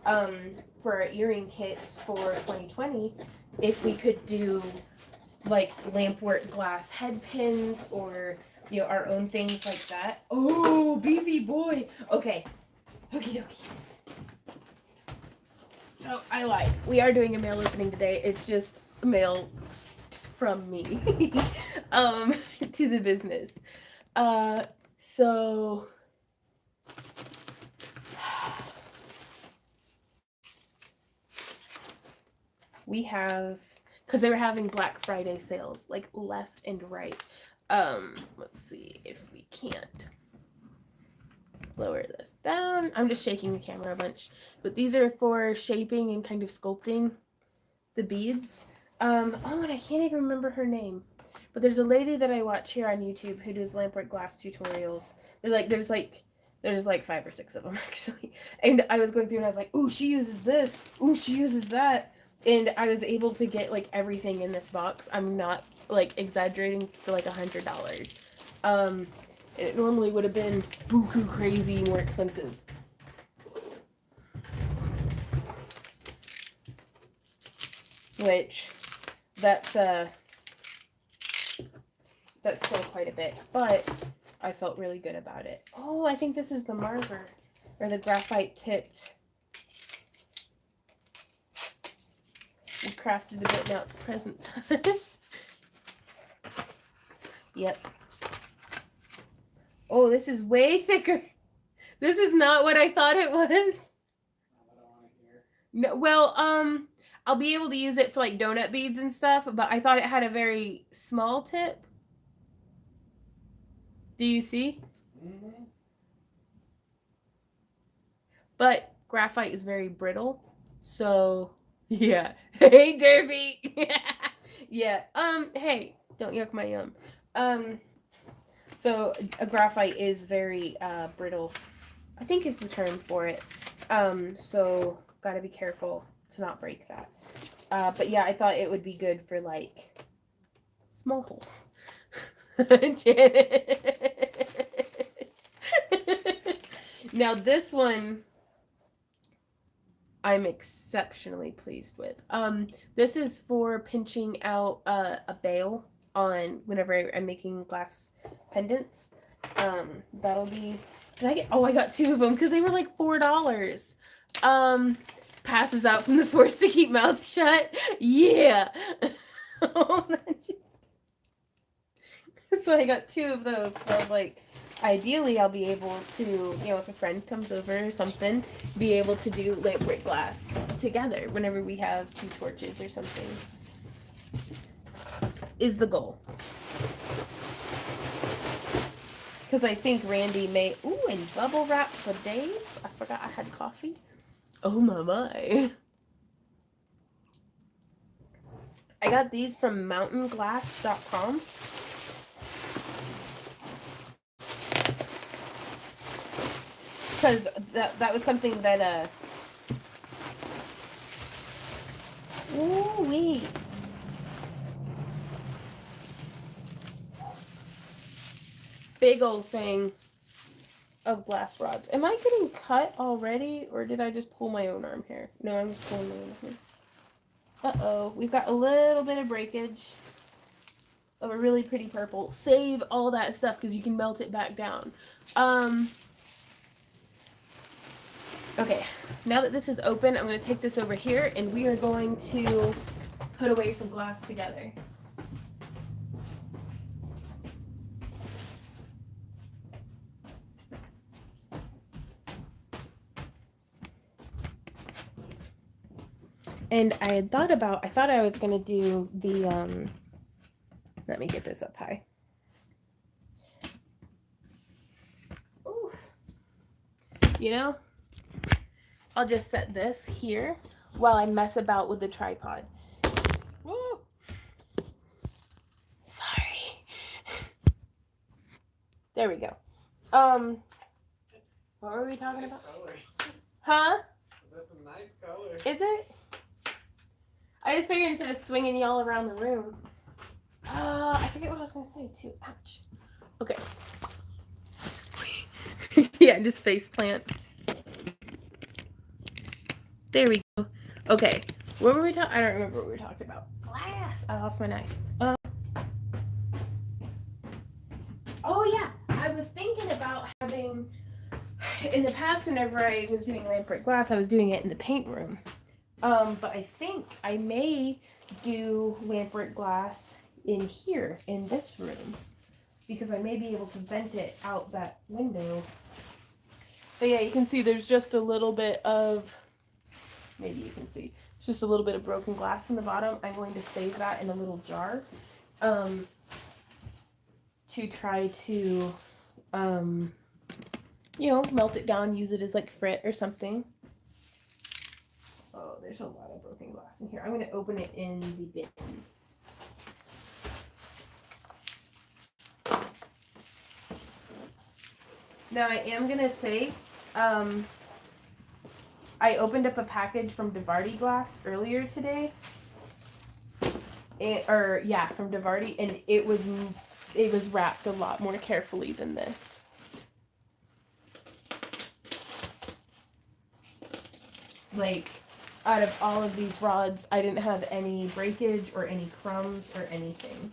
for our earring kits for 2020, if we could do like Lampwork glass head pins or our own things like that. Oh, beefy boy. Okay. Okie dokie. So I lied. We are doing a mail opening today. It's just mail from me to the business. So we have, because they were having Black Friday sales like left and right. Let's see if we can't lower this down. I'm just shaking the camera a bunch, but these are for shaping and kind of sculpting the beads. And I can't even remember her name, but there's a lady that I watch here on YouTube who does Lampwork glass tutorials. There's like 5 or 6 of them actually, and I was going through and I was like, ooh, she uses this, ooh, she uses that, and I was able to get like everything in this box. I'm not like exaggerating, for like $100. It normally would have been buku crazy more expensive. Which, that's still quite a bit, but I felt really good about it. Oh, I think this is the marver, or the graphite tipped. We crafted a bit, now it's present time. Yep. Oh, this is way thicker. This is not what I thought it was. No, well, I'll be able to use it for like donut beads and stuff, but I thought it had a very small tip. Do you see? Mm-hmm. But graphite is very brittle, so yeah. Hey, Derby. Yeah. Hey, don't yuck my yum. So a graphite is very brittle. I think is the term for it. So gotta be careful to not break that. But yeah, I thought it would be good for like small holes. Now this one I'm exceptionally pleased with. This is for pinching out a bail on whenever I'm making glass pendants. That'll be, I got 2 of them because they were like $4. Passes out from the force to keep mouth shut. Yeah. So I got 2 of those because I was like, ideally I'll be able to, you know, if a friend comes over or something, be able to do Lampwork glass together whenever we have 2 torches or something. Is the goal. Because I think Randy may... Ooh, and bubble wrap for days. I forgot I had coffee. Oh my. I got these from mountainglass.com. Because that was something that... Ooh, wait. Big old thing of glass rods. Am I getting cut already, or did I just pull my own arm hair? No, I'm just pulling my own arm hair. Uh-oh, we've got a little bit of breakage of a really pretty purple. Save all that stuff because you can melt it back down. Okay, now that this is open, I'm going to take this over here and we are going to put away some glass together. And I thought I was going to do the, let me get this up high. Ooh. You know, I'll just set this here while I mess about with the tripod. Woo. Sorry. There we go. What were we talking about? Colors. Huh? That's a nice color. Is it? I just figured instead of swinging y'all around the room. I forget what I was going to say too. Ouch. Okay. Yeah, just face plant. There we go. Okay. What were we talking? I don't remember what we were talking about. Glass. I lost my knife. Oh yeah. I was thinking about having, in the past, whenever I was doing Lampwork glass, I was doing it in the paint room. But I think I may do Lampwork glass in here, in this room, because I may be able to vent it out that window. But yeah, you can see there's just a little bit of, maybe you can see, it's just a little bit of broken glass in the bottom. I'm going to save that in a little jar, to try to, you know, melt it down, use it as like frit or something. Oh, there's a lot of broken glass in here. I'm going to open it in the bin. Now I am going to say, I opened up a package from Devardi Glass earlier today. From Devardi, and it was wrapped a lot more carefully than this. Like, out of all of these rods, I didn't have any breakage or any crumbs or anything.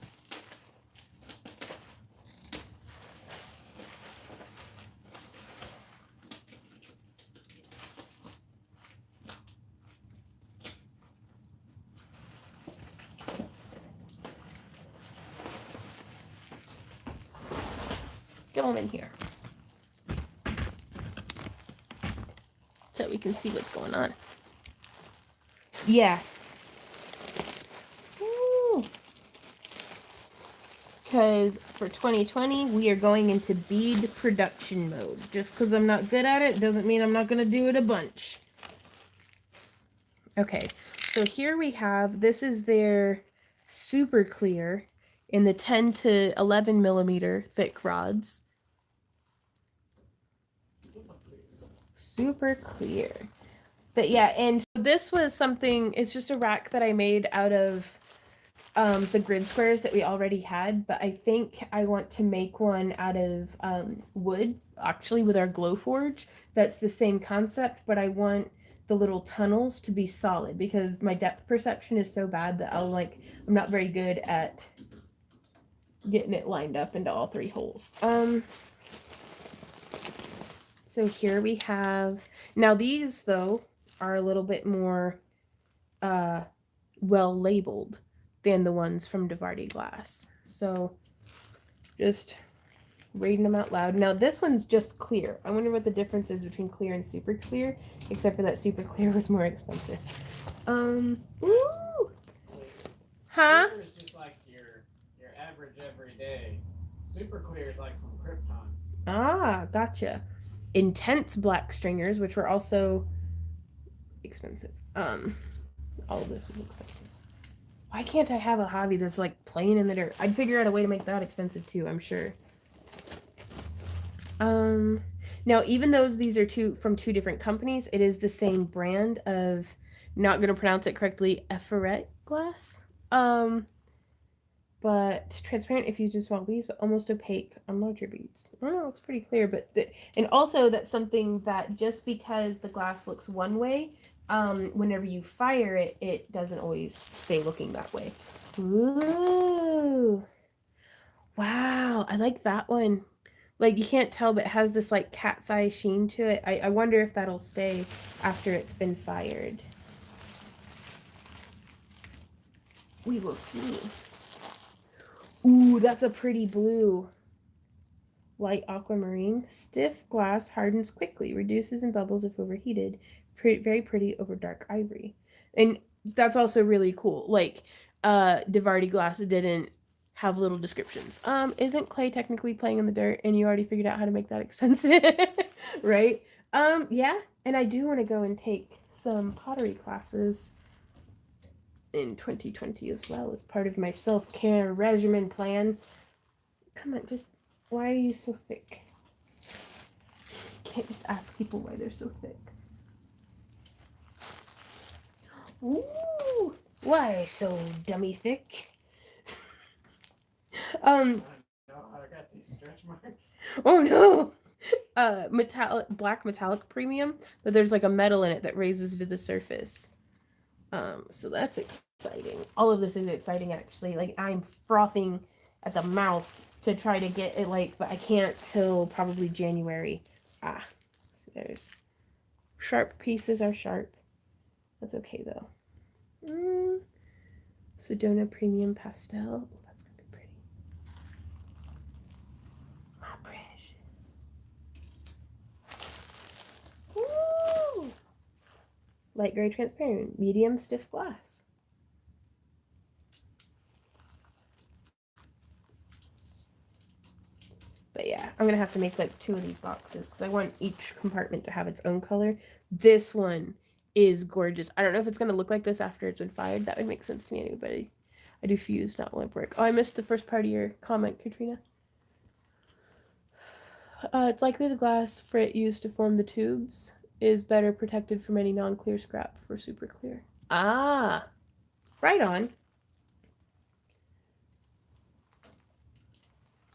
Get on in here so we can see what's going on. Yeah. Because for 2020, we are going into bead production mode. Just because I'm not good at it doesn't mean I'm not going to do it a bunch. Okay, so here we have, this is their super clear in the 10 to 11 millimeter thick rods. Super clear. But yeah, and this was something, it's just a rack that I made out of the grid squares that we already had, but I think I want to make one out of wood, actually with our Glowforge. That's the same concept, but I want the little tunnels to be solid because my depth perception is so bad that I'm not very good at getting it lined up into all 3 holes. So here we have, now these though are a little bit more well labeled than the ones from Devardi Glass. So just Reading them out loud. Now this one's just clear. I wonder what the difference is between clear and super clear, except for that super clear was more expensive. Ooh. Huh? Clear is just like your average everyday. Super clear is like from Krypton. Ah, gotcha. Intense black stringers, which were also expensive. All of this was expensive. Why can't I have a hobby that's like playing in the dirt? I'd figure out a way to make that expensive too, I'm sure. Now even though these are from two different companies, it is the same brand of, not gonna pronounce it correctly, Efferette glass. But transparent if used in small beads, but almost opaque on larger beads. I don't know, it's pretty clear, but and also that's something that just because the glass looks one way, whenever you fire it, it doesn't always stay looking that way. Ooh, wow, I like that one. Like you can't tell, but it has this like cat's eye sheen to it. I wonder if that'll stay after it's been fired. We will see. Ooh, that's a pretty blue. Light aquamarine. Stiff glass hardens quickly, reduces and bubbles if overheated. Very pretty over dark ivory. And that's also really cool. Like, Divardi glass didn't have little descriptions. Isn't clay technically playing in the dirt and you already figured out how to make that expensive? Right? Yeah. And I do want to go and take some pottery classes in 2020 as well as part of my self-care regimen plan. Come on, just, why are you so thick? Can't just ask people why they're so thick. Ooh, why so dummy thick? I got these stretch marks. Oh no. Black metallic premium, but there's like a metal in it that raises to the surface. So that's exciting. All of this is exciting actually. Like I'm frothing at the mouth to try to get it, like, but I can't till probably January. So there's sharp pieces are sharp. That's okay though. Sedona Premium Pastel. Oh, that's gonna be pretty. My precious. Woo! Light gray transparent, medium stiff glass. But yeah, I'm gonna have to make like 2 of these boxes because I want each compartment to have its own color. This one is gorgeous. I don't know if it's gonna look like this after it's been fired. That would make sense to me anyway. I do fuse, not Lampwork. Oh, I missed the first part of your comment, Katrina. It's likely the glass frit used to form the tubes is better protected from any non-clear scrap for super clear. Ah, right on.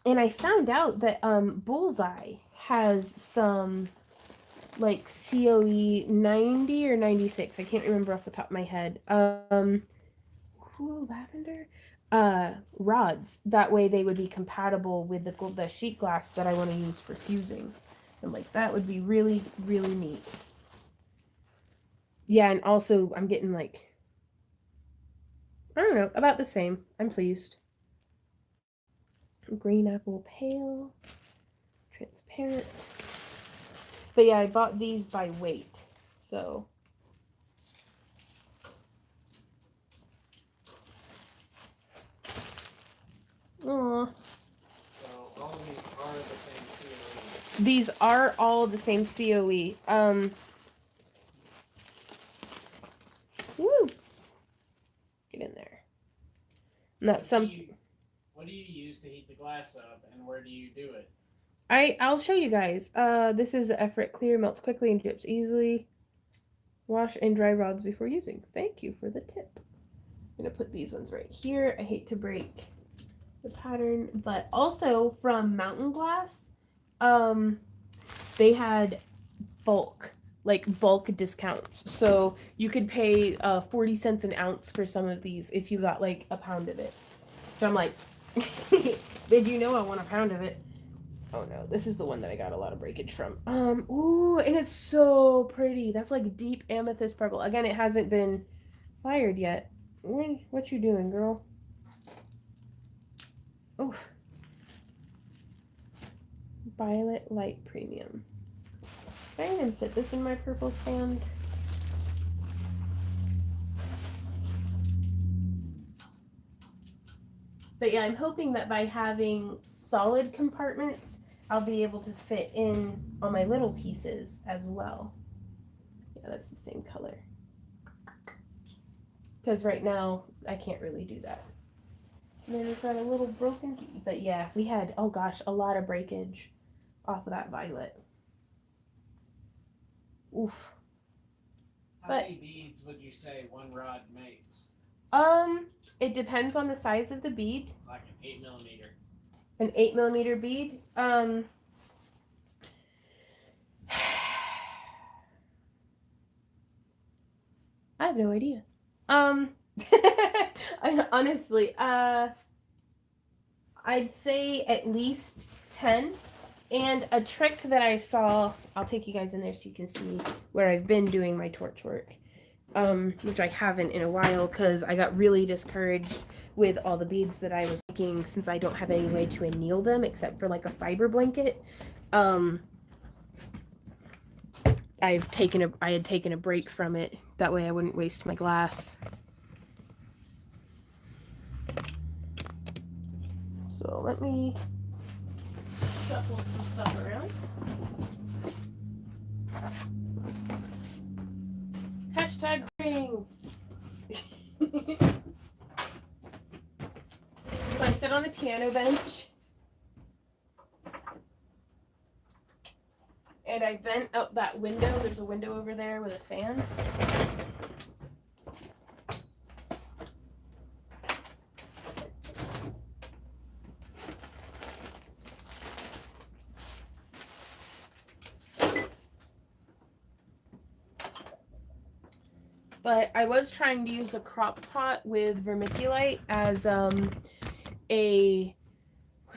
And I found out that Bullseye has some like COE 90 or 96. I can't remember off the top of my head. Cool lavender. Rods. That way they would be compatible with the sheet glass that I want to use for fusing. And like that would be really, really neat. Yeah, and also I'm getting like, I don't know, about the same. I'm pleased. Green apple pale, transparent. But yeah, I bought these by weight, so. Aww. So all of these are the same COE. These are all the same COE. Woo! Get in there. Not some. What do you use to heat the glass up, and where do you do it? I'll show you guys. This is the Efferette Clear, melts quickly and drips easily. Wash and dry rods before using. Thank you for the tip. I'm gonna put these ones right here. I hate to break the pattern, but also from Mountain Glass, they had bulk discounts. So you could pay 40 cents an ounce for some of these if you got like a pound of it. So I'm like, did you know I want a pound of it? Oh no, this is the one that I got a lot of breakage from. Ooh, and it's so pretty. That's like deep amethyst purple. Again, it hasn't been fired yet. What you doing, girl? Oof. Violet Light Premium. Can I even fit this in my purple stand? But yeah, I'm hoping that by having solid compartments, I'll be able to fit in all my little pieces as well. Yeah, that's the same color. Because right now, I can't really do that. And then we've got a little broken bead. But yeah, we had, oh gosh, a lot of breakage off of that violet. Oof. How But- many beads would you say one rod makes? It depends on the size of the bead. Like an 8mm. An 8mm bead. I have no idea. Honestly, I'd say at least 10. And a trick that I saw, I'll take you guys in there so you can see where I've been doing my torch work. Which I haven't in a while because I got really discouraged with all the beads that I was making since I don't have any way to anneal them except for like a fiber blanket. I had taken a break from it. That way I wouldn't waste my glass. So let me shuffle some stuff around. Hashtag ring. So I sit on the piano bench and I vent out that window. There's a window over there with a fan. But I was trying to use a crock pot with vermiculite as was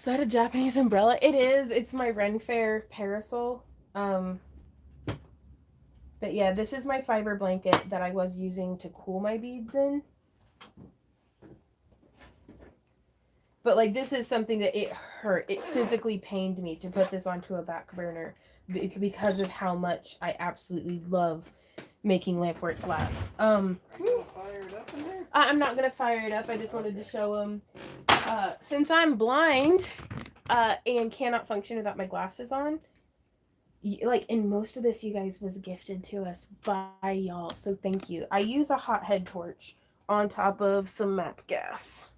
that a Japanese umbrella? It is. It's my Ren Fair parasol. But yeah, this is my fiber blanket that I was using to cool my beads in. But like this is something that it hurt. It physically pained me to put this onto a back burner because of how much I absolutely love making Lampwork glass. Are you gonna fire it up in there? I'm not gonna fire it up. I just wanted to show them. Since I'm blind and cannot function without my glasses on, like, and most of this, you guys, was gifted to us by y'all. So thank you. I use a hothead torch on top of some map gas.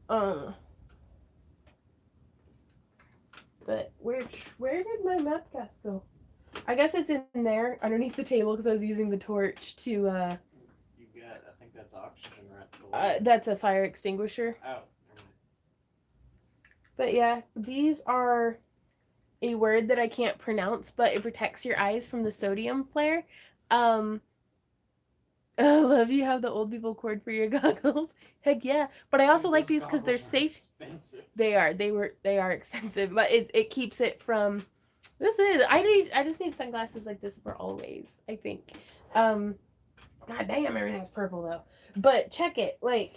But where did my map gas go? I guess it's in there underneath the table because I was using the torch to. You got, I think that's oxygen right below. That's a fire extinguisher. Oh, never mind. But yeah, these are a word that I can't pronounce, but it protects your eyes from the sodium flare. I love you have the old people cord for your goggles. Heck yeah. But I also like these because they're safe. Expensive. They are expensive, but it keeps it from. I just need sunglasses like this for always, I think. God damn, everything's purple though. But check it, like.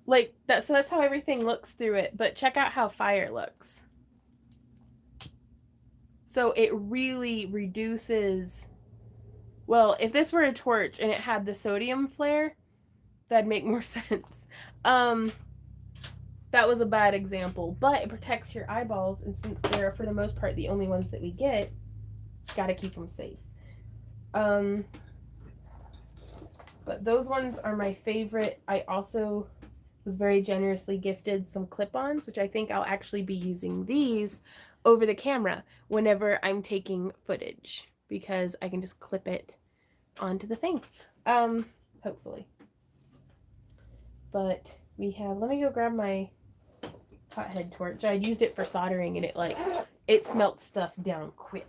Like that, so that's how everything looks through it, but check out how fire looks. So it really reduces. Well, if this were a torch and it had the sodium flare, that'd make more sense. That was a bad example, but it protects your eyeballs, and since they're for the most part the only ones that we get, gotta keep them safe. But those ones are my favorite. I also was very generously gifted some clip-ons, which I think I'll actually be using these over the camera whenever I'm taking footage, because I can just clip it onto the thing, hopefully. But we have, let me go grab my hothead torch. I used it for soldering and it smelts stuff down quick.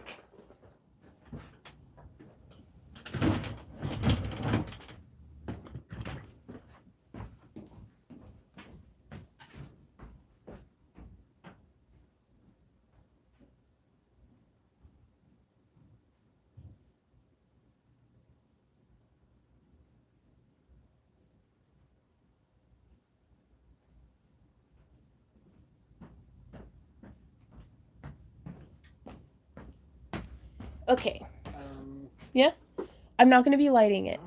Okay. I'm not going to be lighting it.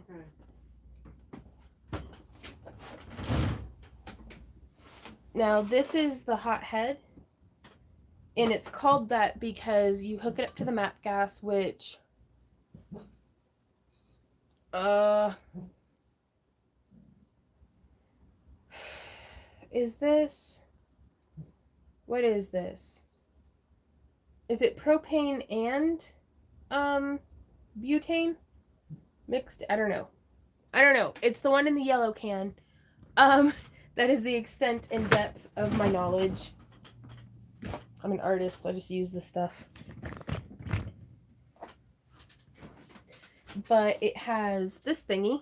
Okay. Now, this is the hot head. And it's called that because you hook it up to the MAP gas, which... Is this... What is this? Is it propane and butane mixed? I don't know. It's the one in the yellow can. That is the extent and depth of my knowledge. I'm an artist. I just use this stuff. But it has this thingy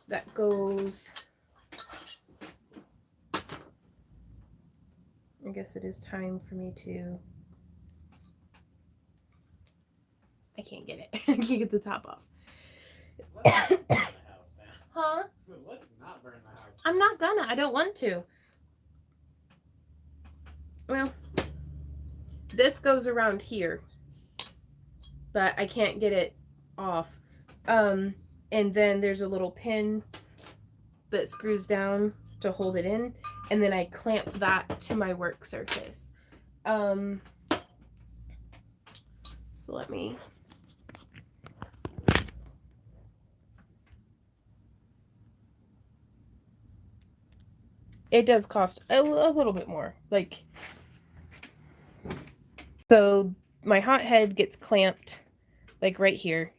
that goes... I guess it is time for me to... I can't get it. I can't get the top off. Let's not burn the house down. Huh? So let's not burn the house down. I'm not gonna. I don't want to. Well, this goes around here, but I can't get it off. And then there's a little pin that screws down to hold it in, and then I clamp that to my work surface. So let me... It does cost a little bit more. Like, so my hot head gets clamped, like right here.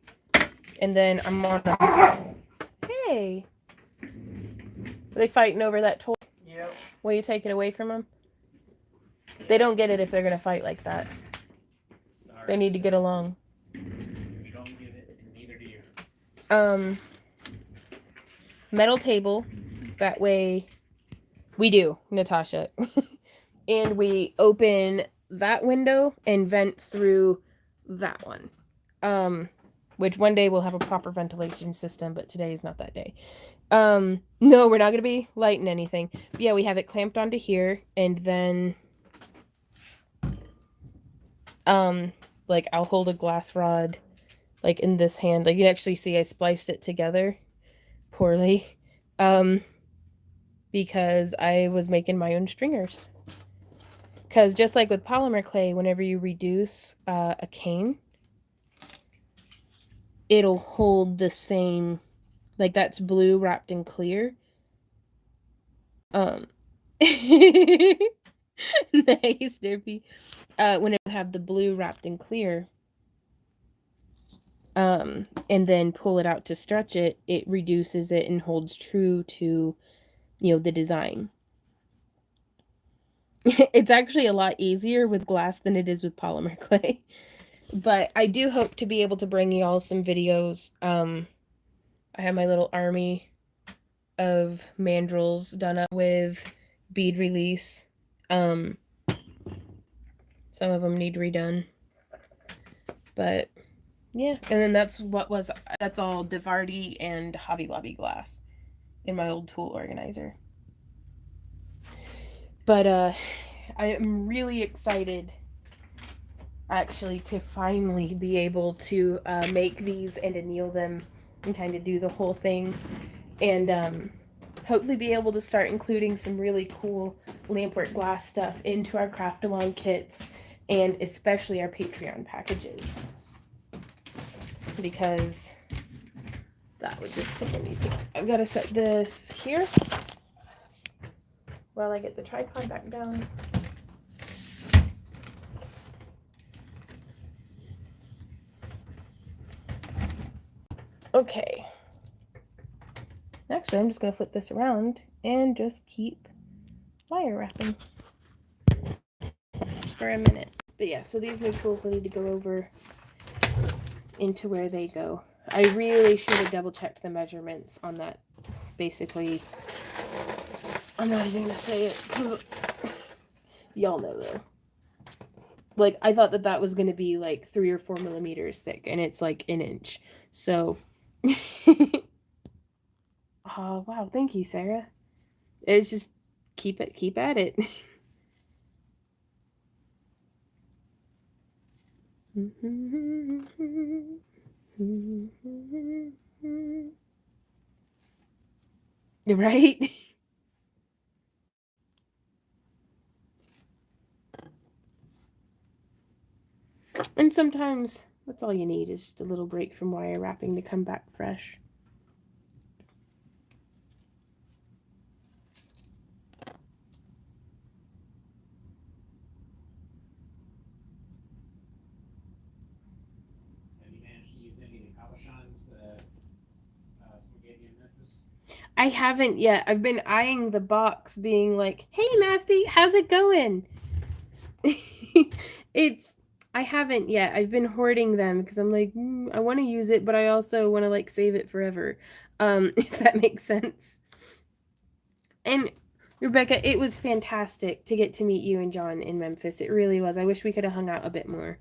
And then I'm on a... Hey! Are they fighting over that toy? Yep. Will you take it away from them? They don't get it if they're going to fight like that. Sorry, They need to get along. You don't get it, and neither do you. Metal table. That way... We do, Natasha. And we open that window and vent through that one. Which one day we'll have a proper ventilation system, but today is not that day. No, we're not going to be lighting anything. But yeah, we have it clamped onto here, and then like I'll hold a glass rod like in this hand. Like you can actually see I spliced it together poorly. Because I was making my own stringers. Because just like with polymer clay, whenever you reduce a cane, it'll hold the same, like that's blue wrapped in clear. Nice, Derpy. When it have the blue wrapped in clear, and then pull it out to stretch it, it reduces it and holds true to, you know, the design. It's actually a lot easier with glass than it is with polymer clay. But I do hope to be able to bring you all some videos. I have my little army of mandrels done up with bead release. Some of them need redone. But yeah, and then that's all Devardi and Hobby Lobby glass in my old tool organizer. But I am really excited actually to finally be able to make these and anneal them and kind of do the whole thing, and hopefully be able to start including some really cool Lampwork glass stuff into our craft along kits, and especially our Patreon packages, because that would just tickle me. I've got to set this here while I get the tripod back down. Okay. Actually, I'm just going to flip this around and just keep wire wrapping for a minute. But yeah, so these new tools will need to go over into where they go. I really should have double checked the measurements on that. Basically, I'm not even going to say it because y'all know though. Like, I thought that was going to be like 3 or 4 millimeters thick, and it's like an inch. So, oh, wow. Thank you, Sarah. It's just keep at it. Right? And sometimes that's all you need is just a little break from wire wrapping to come back fresh. Have you managed to use any of the cabochons that spaghetti in Memphis? I haven't yet. I've been eyeing the box, being like, "Hey, Masty, how's it going?" I haven't yet. I've been hoarding them because I'm like, I want to use it, but I also want to like save it forever. If that makes sense. And Rebecca, it was fantastic to get to meet you and John in Memphis. It really was. I wish we could have hung out a bit more.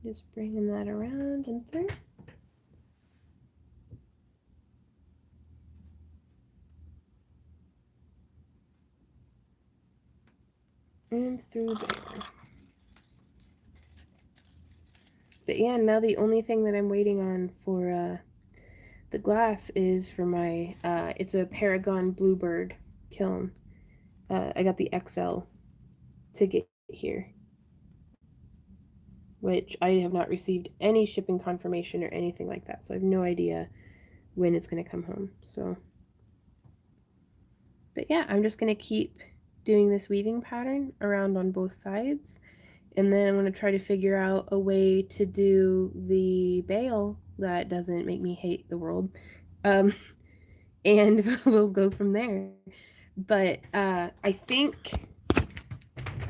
Just bringing that around and through. And through there. But yeah, now the only thing that I'm waiting on for the glass is for my, it's a Paragon Bluebird kiln. I got the XL to get here, which I have not received any shipping confirmation or anything like that. So I have no idea when it's going to come home. So, but yeah, I'm just going to keep doing this weaving pattern around on both sides. And then I'm going to try to figure out a way to do the bail that doesn't make me hate the world. And we'll go from there. But I think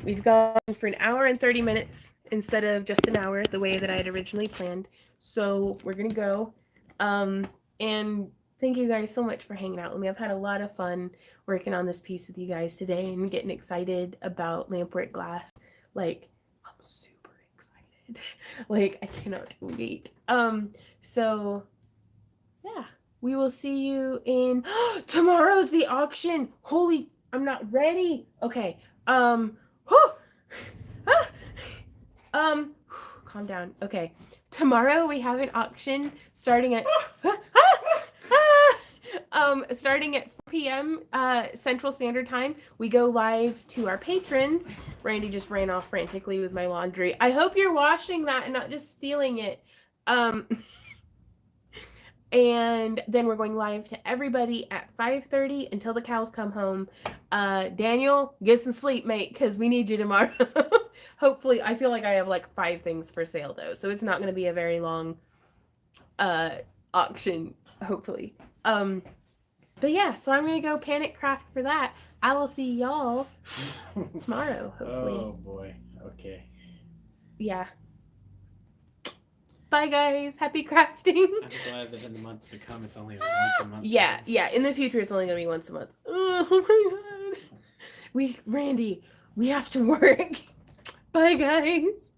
we've gone for an hour and 30 minutes instead of just an hour, the way that I had originally planned. So we're going to go. And thank you guys so much for hanging out with me. I've had a lot of fun working on this piece with you guys today and getting excited about Lampwork glass. Like, I'm super excited. Like, I cannot wait. So yeah, we will see you in tomorrow's the auction. Holy, I'm not ready. Okay. Calm down. Okay. Tomorrow we have an auction starting at starting at 4 p.m. Central Standard Time. We go live to our patrons. Randy just ran off frantically with my laundry. I hope you're washing that and not just stealing it. And then we're going live to everybody at 5:30 until the cows come home. Daniel, get some sleep, mate, because we need you tomorrow. Hopefully, I feel like I have like 5 things for sale though, so it's not going to be a very long auction, hopefully. But yeah, so I'm going to go panic craft for that. I will see y'all tomorrow, hopefully. Oh boy. Okay. Yeah. Bye, guys. Happy crafting. I'm glad that in the months to come, it's only like once a month. Yeah, yeah. In the future, it's only going to be once a month. Oh my God. Randy, we have to work. Bye, guys.